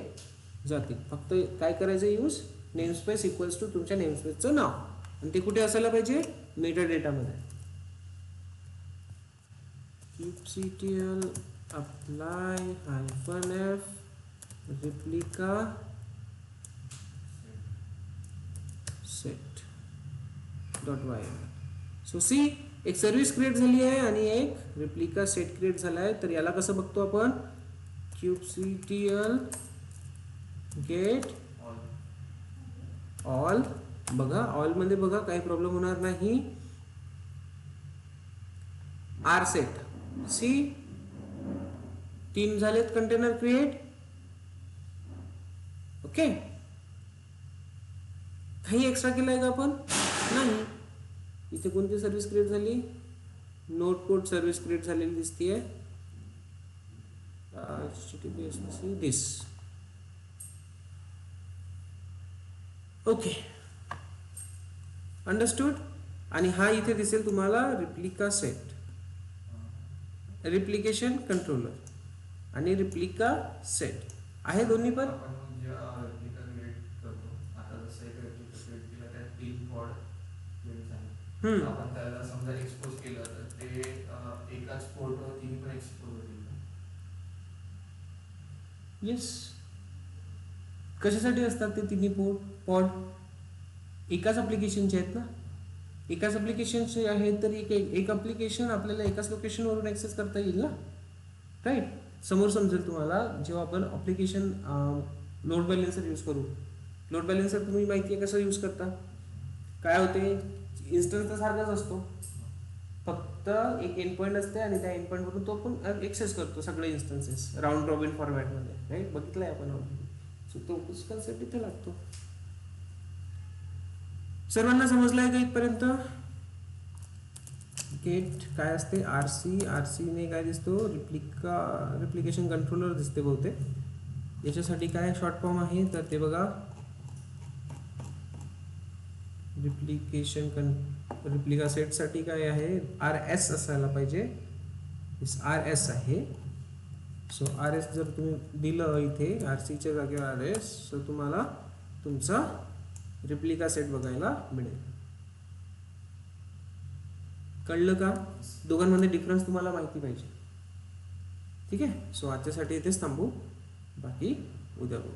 जातील. फक्त काय करायचं, use name space equals to तुमच्या नेम स्पेसचं नाव, आणि ते कुठे असायला पाहिजे? मेटा डेटामध्ये. kubectl apply -f replica set .yml. So see, एक सर्व्हिस क्रिएट झाली आहे आणि एक रेप्लिका सेट क्रिएट झाला आहे. तर याला कसं बघतो आपण? kubectl get all. बघा ऑल मध्ये बघा, काही प्रॉब्लेम होणार नाही. आर सेट, सी 3 झालेत कंटेनर क्रिएट. ओके, काही एक्स्ट्रा केलंय का आपण? नाही. इथे कोणती सर्व्हिस क्रिएट झाली? नोट कोड सर्व्हिस क्रिएट झालेली दिसतीये. HTTPS this. Okay, understood. आणि हा इथे दिसेल तुम्हाला रिप्लिका सेट, रिप्लिकेशन कंट्रोलर आणि रिप्लिका सेट आहे दोन्ही पण. आपण जेव्हा रेप्लिका क्रिएट करतो, आता जसं एक रेप्लिका क्रिएट केला त्यात 3 पॉड क्रिएट झाले. आपण त्याला समजा एक्सपोज केलं तर ते एकाच पोर्टवर 3 पण एक्सपोज होतील. येस. कशासाठी असतात ते तिन्ही पॉड? एकाच ॲप्लिकेशनचे आहेत ना, एकाच ॲप्लिकेशनचे आहेत. तर एक ॲप्लिकेशन आपल्याला एकाच लोकेशनवरून ॲक्सेस करता येईल ना, राईट. समोर समजेल तुम्हाला जेव्हा आपण ॲप्लिकेशन लोड बॅलेन्सर यूज करू. लोड बॅलेन्सर तुम्ही माहिती आहे कसं यूज करता? काय होते, इन्स्टन्स तर सारखाच असतो, फक्त एक एंड पॉईंट असते आणि त्या एंड पॉईंटवरून तो आपण ॲक्सेस करतो सगळे इन्स्टन्सेस राऊंड रॉबिन फॉर्मॅटमध्ये, राईट. बघितलं आहे आपण. सो तो कन्सेप्ट इथे लागतो. सर्वांना समजलंय का इथपर्यंत? गेट काय असते? आरसी ने काय दिसतो? रिप्लिकेशन कंट्रोलर दिसते बहुतेक. याच्यासाठी काय शॉर्ट फॉर्म आहे तर ते बघा, रिप्लिका सेट साठी काय आहे? RS असायला पाहिजे. RS आहे. सो RS जर तुम्ही दिलं इथे RCच्या जागेवर RS, सो तुम्हाला तुमचा रिप्लिका सेट बघायला मिळेल. कळलं का? दोघांमध्ये डिफरन्स तुम्हाला माहिती पाहिजे, ठीक आहे. सो आजच्यासाठी इथेच थांबू, बाकी उद्या बघू.